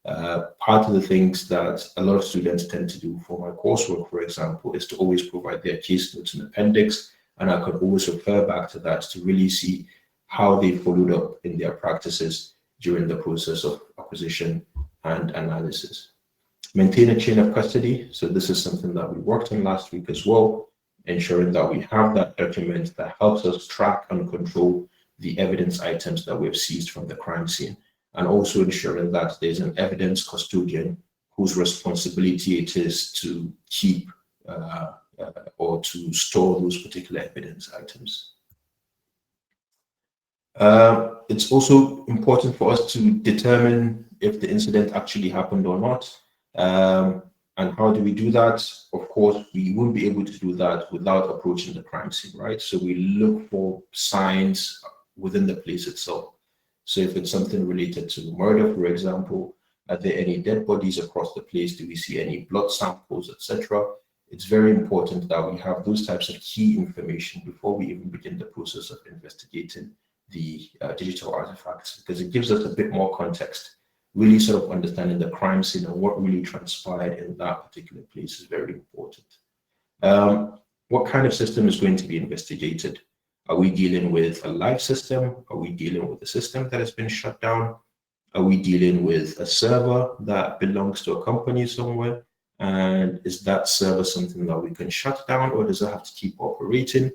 Part of the things that a lot of students tend to do for my coursework, for example, is to always provide their case notes in appendix, and I could always refer back to that to really see how they followed up in their practices during the process of acquisition and analysis. Maintain a chain of custody. So this is something that we worked on last week as well, ensuring that we have that document that helps us track and control the evidence items that we've seized from the crime scene, and also ensuring that there's an evidence custodian whose responsibility it is to keep or to store those particular evidence items. It's also important for us to determine if the incident actually happened or not. And how do we do that? Of course, we won't be able to do that without approaching the crime scene, right? So we look for signs within the place itself. So if it's something related to murder, for example, are there any dead bodies across the place? Do we see any blood samples, etc.? It's very important that we have those types of key information before we even begin the process of investigating the digital artifacts, because it gives us a bit more context. Really sort of understanding the crime scene and what really transpired in that particular place is very important. What kind of system is going to be investigated? Are we dealing with a live system? Are we dealing with a system that has been shut down? Are we dealing with a server that belongs to a company somewhere? And is that server something that we can shut down, or does it have to keep operating?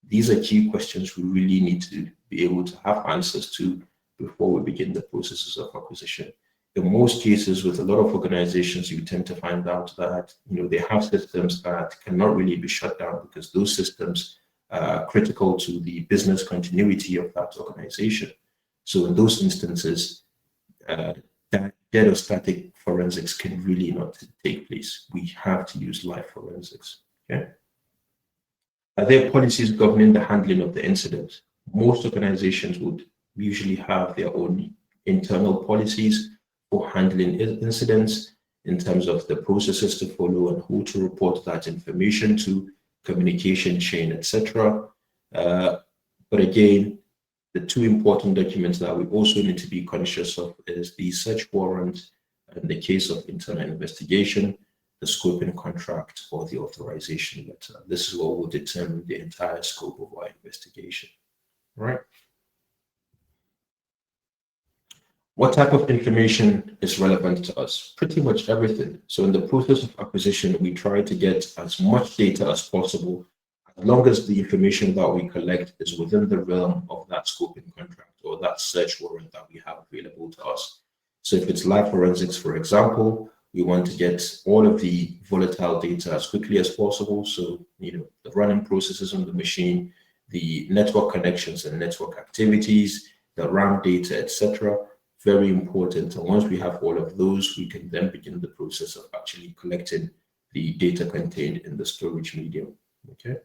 These are key questions we really need to be able to have answers to before we begin the processes of acquisition. In most cases, with a lot of organizations, you tend to find out that they have systems that cannot really be shut down because those systems are critical to the business continuity of that organization. So in those instances, that dead or static forensics can really not take place. We have to use live forensics. Okay. Are there policies governing the handling of the incident? Most organizations would usually have their own internal policies for handling incidents in terms of the processes to follow and who to report that information to, communication chain, etc. But again, the two important documents that we also need to be conscious of is the search warrant in the case of internal investigation, the scoping contract, or the authorization letter. This is what will determine the entire scope of our investigation. Right? What type of information is relevant to us? Pretty much everything. So in the process of acquisition, we try to get as much data as possible, as long as the information that we collect is within the realm of that scoping contract or that search warrant that we have available to us. So if it's live forensics, for example, we want to get all of the volatile data as quickly as possible. So, the running processes on the machine, the network connections and network activities, the RAM data, etc. Very important. And once we have all of those, we can then begin the process of actually collecting the data contained in the storage medium. Okay.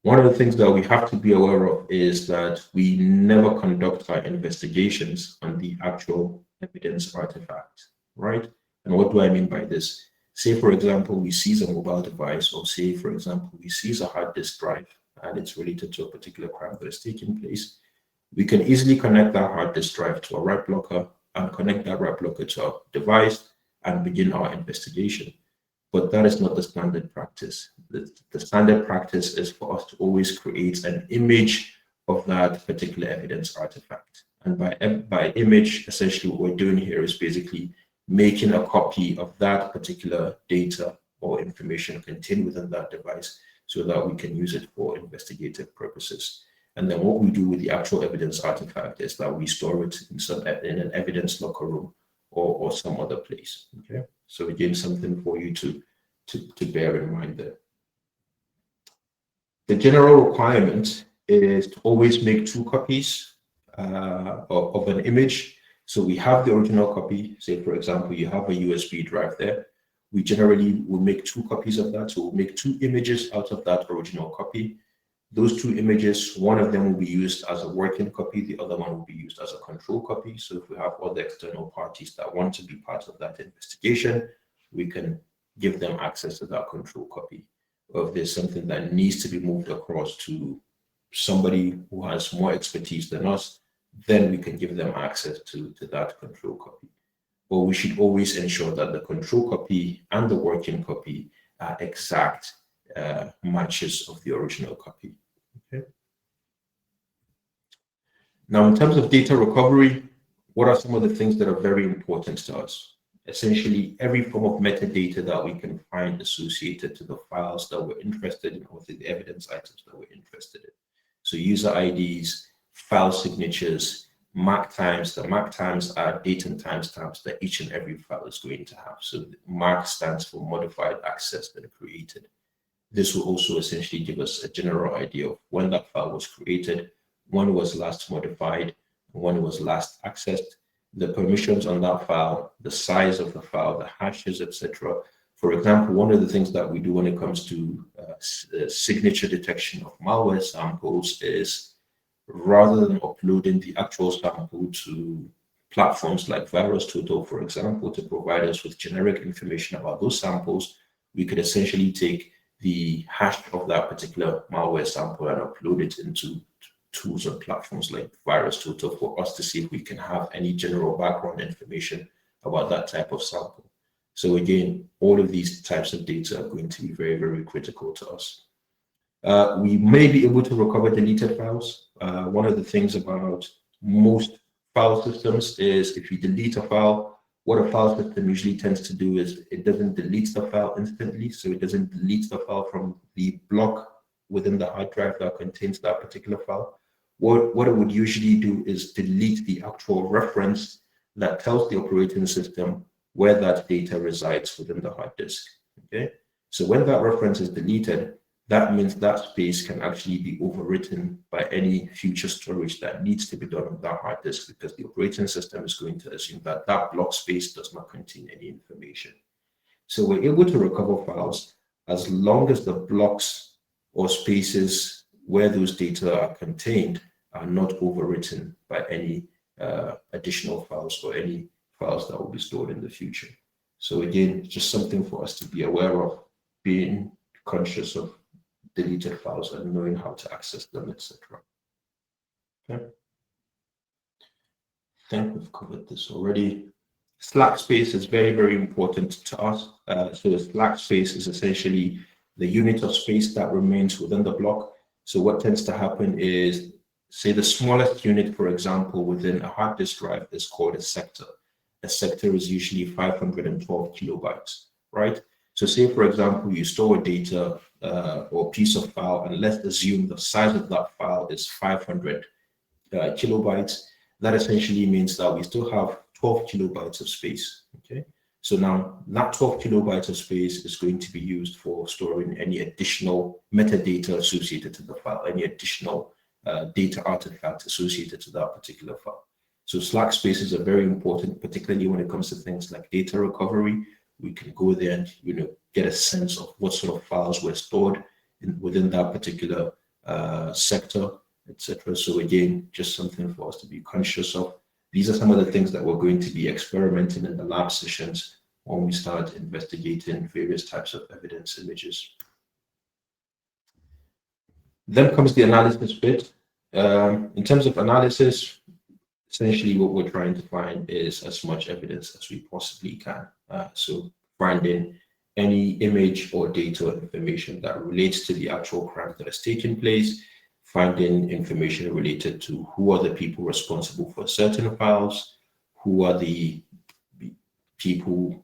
One of the things that we have to be aware of is that we never conduct our investigations on the actual evidence artifact, right? And what do I mean by this? Say, for example, we seize a mobile device, or say, for example, we seize a hard disk drive and it's related to a particular crime that is taking place. We can easily connect that hard disk drive to a write blocker and connect that write blocker to a device and begin our investigation. But that is not the standard practice. The standard practice is for us to always create an image of that particular evidence artifact. And by image, essentially what we're doing here is basically making a copy of that particular data or information contained within that device so that we can use it for investigative purposes. And then what we do with the actual evidence artifact is that we store it in an evidence locker room or some other place. Okay. So again, something for you to bear in mind there. The general requirement is to always make 2 copies of an image. So we have the original copy. Say, for example, you have a USB drive there. We generally will make 2 copies of that. So we'll make 2 images out of that original copy. Those 2 images, one of them will be used as a working copy, the other one will be used as a control copy. So if we have other external parties that want to be part of that investigation, we can give them access to that control copy. Or if there's something that needs to be moved across to somebody who has more expertise than us, then we can give them access to that control copy. But we should always ensure that the control copy and the working copy are exact matches of the original copy. Okay. Now, in terms of data recovery, what are some of the things that are very important to us? Essentially, every form of metadata that we can find associated to the files that we're interested in, or the evidence items that we're interested in. So user IDs, file signatures, mark times. The mark times are date and timestamps that each and every file is going to have. So mark stands for modified, accessed, and created. This will also essentially give us a general idea of when that file was created, when it was last modified, when it was last accessed, the permissions on that file, the size of the file, the hashes, etc. For example, one of the things that we do when it comes to signature detection of malware samples is, rather than uploading the actual sample to platforms like VirusTotal, for example, to provide us with generic information about those samples, we could essentially take the hash of that particular malware sample and upload it into tools and platforms like VirusTotal for us to see if we can have any general background information about that type of sample. So again, all of these types of data are going to be very, very critical to us. We may be able to recover deleted files. One of the things about most file systems is if you delete a file, what a file system usually tends to do is it doesn't delete the file instantly. So it doesn't delete the file from the block within the hard drive that contains that particular file. What it would usually do is delete the actual reference that tells the operating system where that data resides within the hard disk. Okay, so when that reference is deleted, that means that space can actually be overwritten by any future storage that needs to be done on that hard disk, because the operating system is going to assume that that block space does not contain any information. So we're able to recover files as long as the blocks or spaces where those data are contained are not overwritten by any additional files or any files that will be stored in the future. So again, just something for us to be aware of, being conscious of deleted files and knowing how to access them, etc. Okay. I think we've covered this already. Slack space is very, very important to us. So a slack space is essentially the unit of space that remains within the block. So what tends to happen is, say the smallest unit, for example, within a hard disk drive is called a sector. A sector is usually 512 kilobytes, right? So say, for example, you store data or piece of file, and let's assume the size of that file is 500 kilobytes. That essentially means that we still have 12 kilobytes of space, okay? So now that 12 kilobytes of space is going to be used for storing any additional metadata associated to the file, any additional data artifact associated to that particular file. So slack spaces are very important, particularly when it comes to things like data recovery. We can go there and get a sense of what sort of files were stored within that particular sector, etc. So again, just something for us to be conscious of. These are some of the things that we're going to be experimenting in the lab sessions when we start investigating various types of evidence images. Then comes the analysis bit. In terms of analysis, essentially what we're trying to find is as much evidence as we possibly can. So finding any image or data or information that relates to the actual crime that has taken place, finding information related to who are the people responsible for certain files, who are the people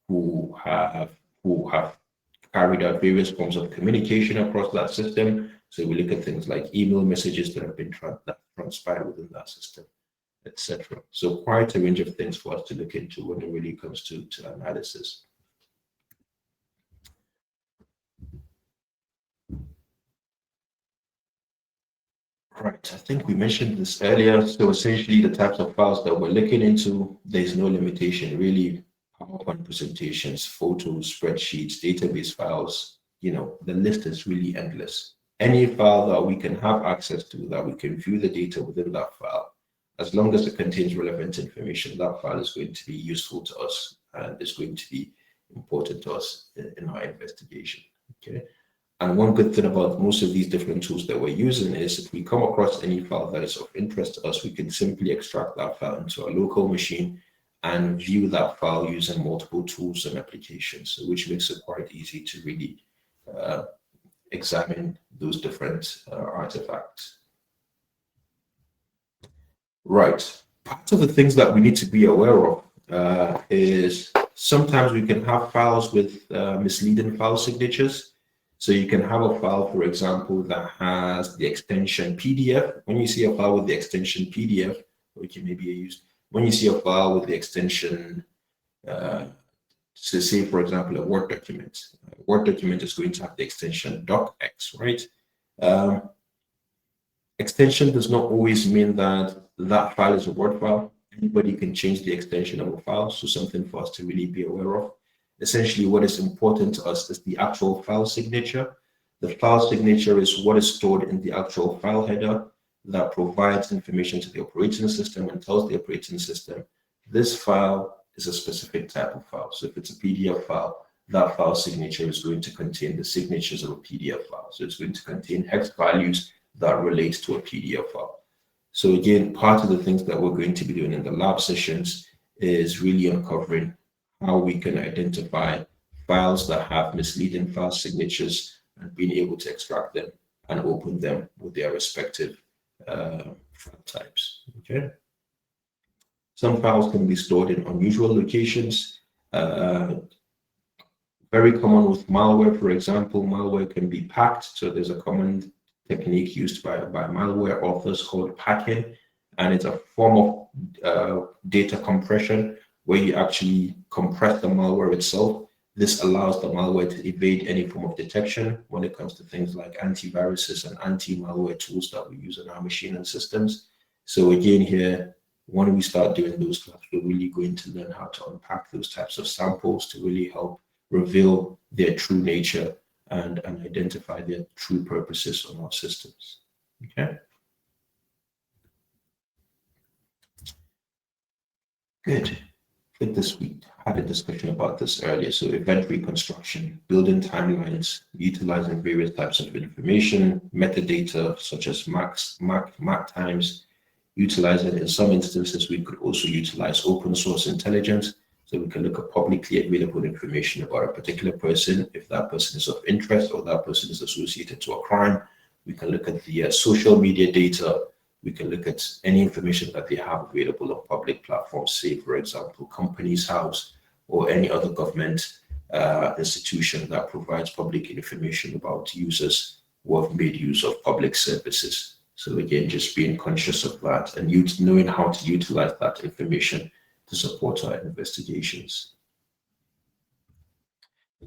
who have carried out various forms of communication across that system. So we look at things like email messages that have been transpired within that system, etc. So quite a range of things for us to look into when it really comes to analysis. Right, I think we mentioned this earlier. So essentially the types of files that we're looking into, there's no limitation really. PowerPoint presentations, photos, spreadsheets, database files, the list is really endless. Any file that we can have access to, that we can view the data within that file, as long as it contains relevant information, that file is going to be useful to us and is going to be important to us in our investigation. Okay. And one good thing about most of these different tools that we're using is if we come across any file that is of interest to us, we can simply extract that file into a local machine and view that file using multiple tools and applications, which makes it quite easy to really examine those different artifacts. Right. Part of the things that we need to be aware of is sometimes we can have files with misleading file signatures. So you can have a file, for example, that has the extension PDF. When you see a file with the extension PDF, which may be used, when you see a file with the extension, so say, for example, a Word document. A Word document is going to have the extension docx, right? Extension does not always mean that that file is a Word file. Anybody can change the extension of a file, so something for us to really be aware of. Essentially, what is important to us is the actual file signature. The file signature is what is stored in the actual file header that provides information to the operating system and tells the operating system, this file is a specific type of file. So if it's a PDF file, that file signature is going to contain the signatures of a PDF file. So it's going to contain hex values that relate to a PDF file. So again, part of the things that we're going to be doing in the lab sessions is really uncovering how we can identify files that have misleading file signatures and being able to extract them and open them with their respective file types. Okay. Some files can be stored in unusual locations. Very common with malware, for example, malware can be packed. So there's a common technique used by malware authors called packing, and it's a form of data compression where you actually compress the malware itself. This allows the malware to evade any form of detection when it comes to things like antiviruses and anti-malware tools that we use in our machine and systems. So again here, when we start doing those classes, we're really going to learn how to unpack those types of samples to really help reveal their true nature and identify their true purposes on our systems. Okay. Good. This week, I had a discussion about this earlier. So event reconstruction, building timelines, utilizing various types of information, metadata such as MAC times, utilizing, in some instances, we could also utilize open source intelligence. So we can look at publicly available information about a particular person. If that person is of interest or that person is associated to a crime, we can look at the social media data. We can look at any information that they have available on public platforms, say, for example, Companies House or any other government institution that provides public information about users who have made use of public services. So again, just being conscious of that and knowing how to utilize that information to support our investigations.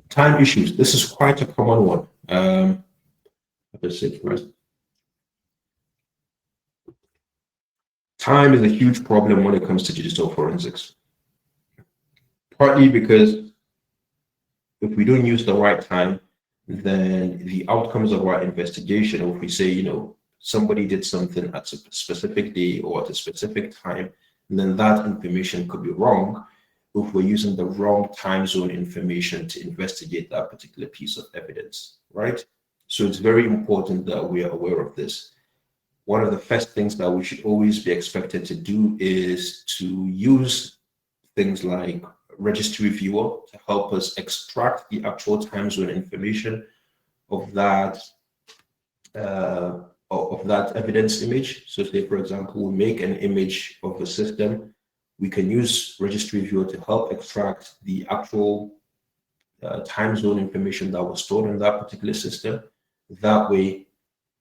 Time issues. This is quite a common one. Time is a huge problem when it comes to digital forensics. Partly because if we don't use the right time, then the outcomes of our investigation, or if we say, somebody did something at a specific day or at a specific time, then that information could be wrong if we're using the wrong time zone information to investigate that particular piece of evidence, right? So it's very important that we are aware of this. One of the first things that we should always be expected to do is to use things like Registry Viewer to help us extract the actual time zone information of that evidence image. So say, for example, we make an image of a system, we can use Registry Viewer to help extract the actual time zone information that was stored in that particular system. That way,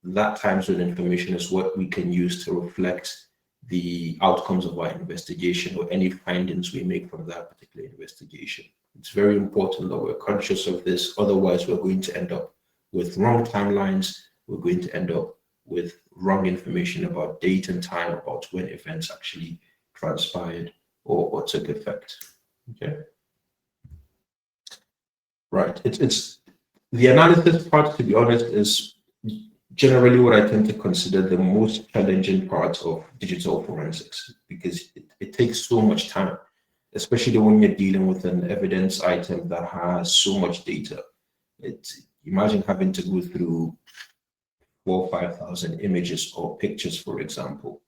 that time zone information is what we can use to reflect the outcomes of our investigation or any findings we make from that particular investigation. It's very important that we're conscious of this. Otherwise, we're going to end up with wrong timelines. We're going to end up with wrong information about date and time, about when events actually transpired or took effect. Okay. Right. It's the analysis part, to be honest, is generally what I tend to consider the most challenging part of digital forensics, because it takes so much time, especially when you're dealing with an evidence item that has so much data. imagine having to go through 4,000 or 5,000 images or pictures, for example.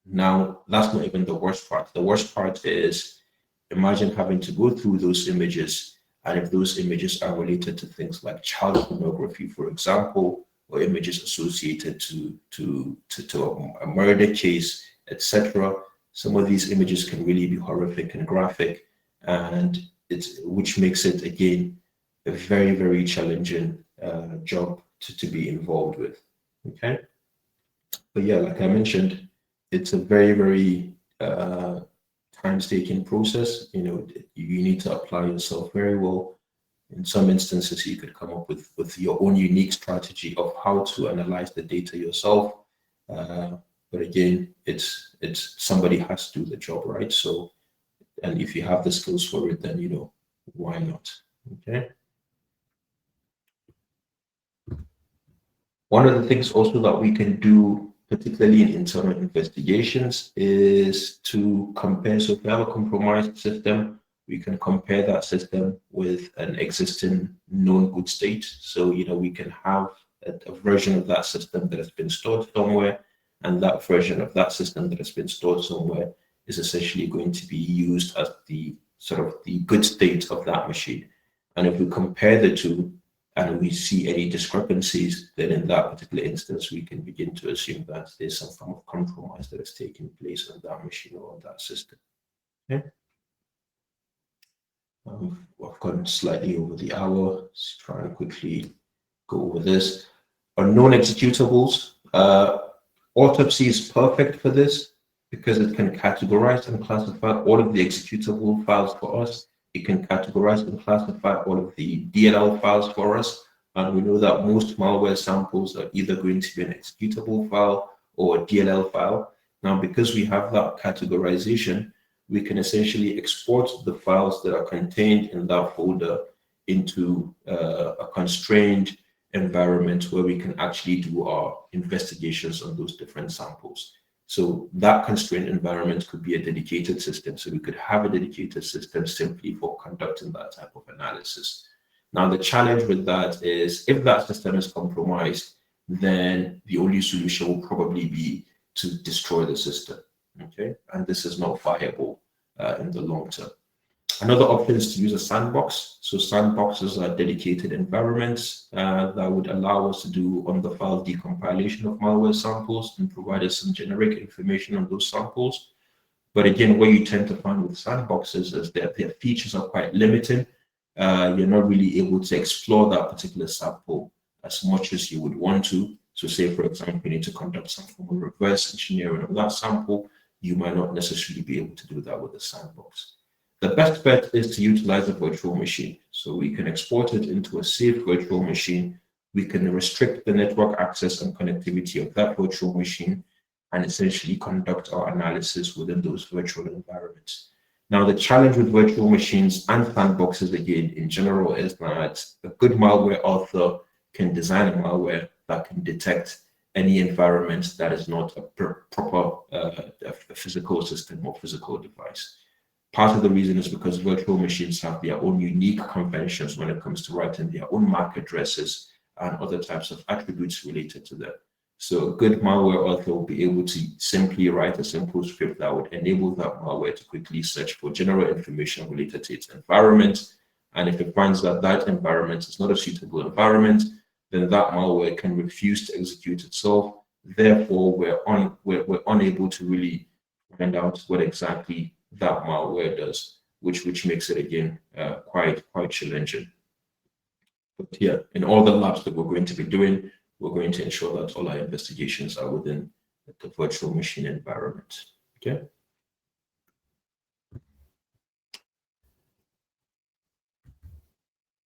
Now, that's not even the worst part. The worst part is imagine having to go through those images, and if those images are related to things like child pornography, for example, or images associated to a murder case, etc. Some of these images can really be horrific and graphic, and which makes it again a very, very challenging job to be involved with. Okay, but yeah, like I mentioned, it's a very, very time-taking process. You know, you need to apply yourself very well. In some instances, you could come up with your own unique strategy of how to analyze the data yourself. But again, it's somebody has to do the job, right? So, and if you have the skills for it, then, you know, why not? Okay. One of the things also that we can do, particularly in internal investigations, is to compare. So if we have a compromised system, we can compare that system with an existing known good state. So, you know, we can have a version of that system that has been stored somewhere, and that version of that system that has been stored somewhere is essentially going to be used as the sort of the good state of that machine. And if we compare the two and we see any discrepancies, then in that particular instance, we can begin to assume that there's some form of compromise that has taken place on that machine or on that system. Okay. I've gone slightly over the hour. Let's try and quickly go over this. Unknown executables. Autopsy is perfect for this because it can categorize and classify all of the executable files for us. It can categorize and classify all of the DLL files for us. And we know that most malware samples are either going to be an executable file or a DLL file. Now, because we have that categorization, we can essentially export the files that are contained in that folder into a constrained environment where we can actually do our investigations on those different samples. So that constrained environment could be a dedicated system. So we could have a dedicated system simply for conducting that type of analysis. Now, the challenge with that is if that system is compromised, then the only solution will probably be to destroy the system. Okay, and this is not viable in the long term. Another option is to use a sandbox. So sandboxes are dedicated environments that would allow us to do on-the-file decompilation of malware samples and provide us some generic information on those samples. But again, what you tend to find with sandboxes is that their features are quite limited. You're not really able to explore that particular sample as much as you would want to. So say, for example, you need to conduct some form of reverse engineering of that sample. You might not necessarily be able to do that with a sandbox. The best bet is to utilize a virtual machine. So we can export it into a safe virtual machine. We can restrict the network access and connectivity of that virtual machine and essentially conduct our analysis within those virtual environments. Now, the challenge with virtual machines and sandboxes, again, in general, is that a good malware author can design a malware that can detect any environment that is not a proper physical system or physical device. Part of the reason is because virtual machines have their own unique conventions when it comes to writing their own MAC addresses and other types of attributes related to them. So a good malware author will be able to simply write a simple script that would enable that malware to quickly search for general information related to its environment. And if it finds that that environment is not a suitable environment, then that malware can refuse to execute itself. Therefore, we're unable to really find out what exactly that malware does, which makes it again quite challenging. But yeah, in all the labs that we're going to be doing, we're going to ensure that all our investigations are within the virtual machine environment. Okay.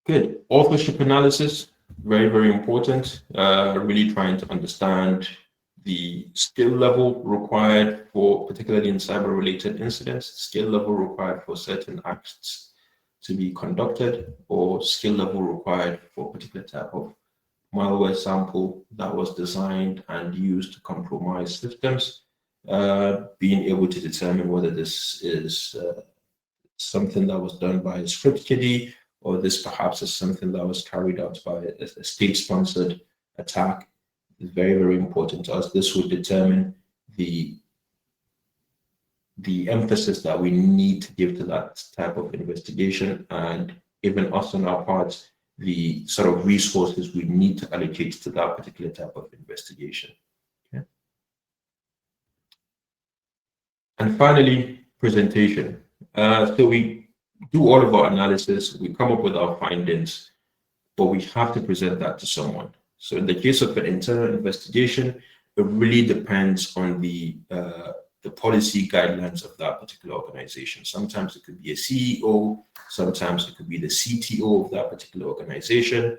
Good. Authorship analysis, very, very important. Really trying to understand the skill level required for, particularly in cyber-related incidents, skill level required for certain acts to be conducted, or skill level required for a particular type of malware sample that was designed and used to compromise systems. Being able to determine whether this is something that was done by a script kiddie or this perhaps is something that was carried out by a state-sponsored attack. It's very, very important to us. This would determine the emphasis that we need to give to that type of investigation, and even us on our part, the sort of resources we need to allocate to that particular type of investigation. Okay. And finally, presentation. So we do all of our analysis, we come up with our findings, but we have to present that to someone. So in the case of an internal investigation, it really depends on the policy guidelines of that particular organization. Sometimes it could be a CEO, sometimes it could be the CTO of that particular organization.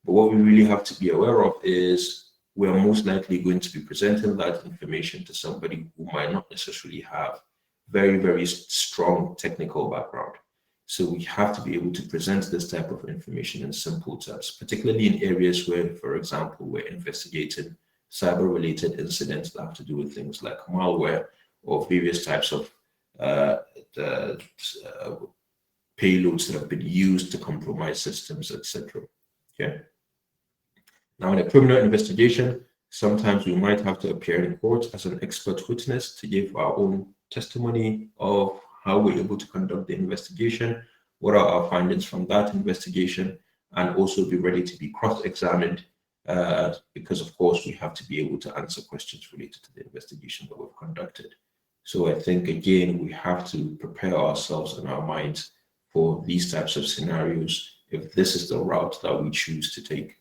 But what we really have to be aware of is we're most likely going to be presenting that information to somebody who might not necessarily have very, very strong technical background. So we have to be able to present this type of information in simple terms, particularly in areas where, for example, we're investigating cyber-related incidents that have to do with things like malware or various types of payloads that have been used to compromise systems, etc. Okay. Now, in a criminal investigation, sometimes we might have to appear in court as an expert witness to give our own testimony of how we're able to conduct the investigation, what are our findings from that investigation, and also be ready to be cross-examined because, of course, we have to be able to answer questions related to the investigation that we've conducted. So I think, again, we have to prepare ourselves and our minds for these types of scenarios if this is the route that we choose to take.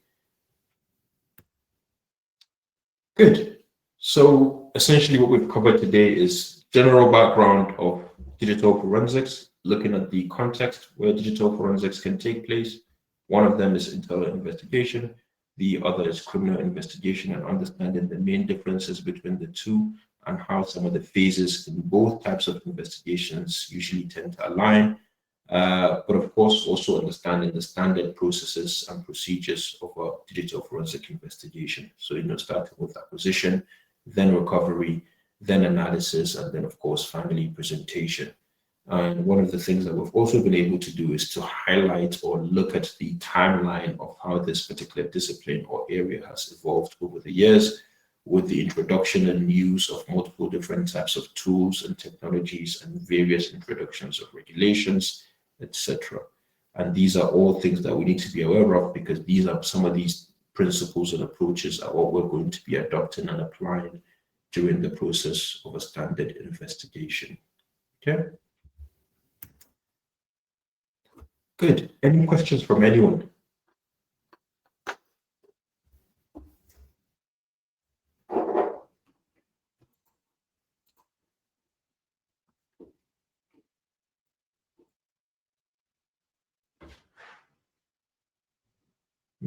Good. So essentially what we've covered today is general background of digital forensics, looking at the context where digital forensics can take place. One of them is internal investigation. The other is criminal investigation, and understanding the main differences between the two and how some of the phases in both types of investigations usually tend to align. But of course, also understanding the standard processes and procedures of a digital forensic investigation. So, starting with acquisition, then recovery, then analysis, and then, of course, finally presentation. And one of the things that we've also been able to do is to highlight or look at the timeline of how this particular discipline or area has evolved over the years, with the introduction and use of multiple different types of tools and technologies and various introductions of regulations, etc. And these are all things that we need to be aware of, because these are some of these principles and approaches are what we're going to be adopting and applying during the process of a standard investigation. Okay. Good. Any questions from anyone?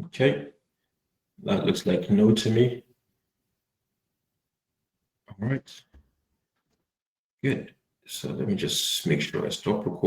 Okay, that looks like no to me. All right, good. So let me just make sure I stop recording.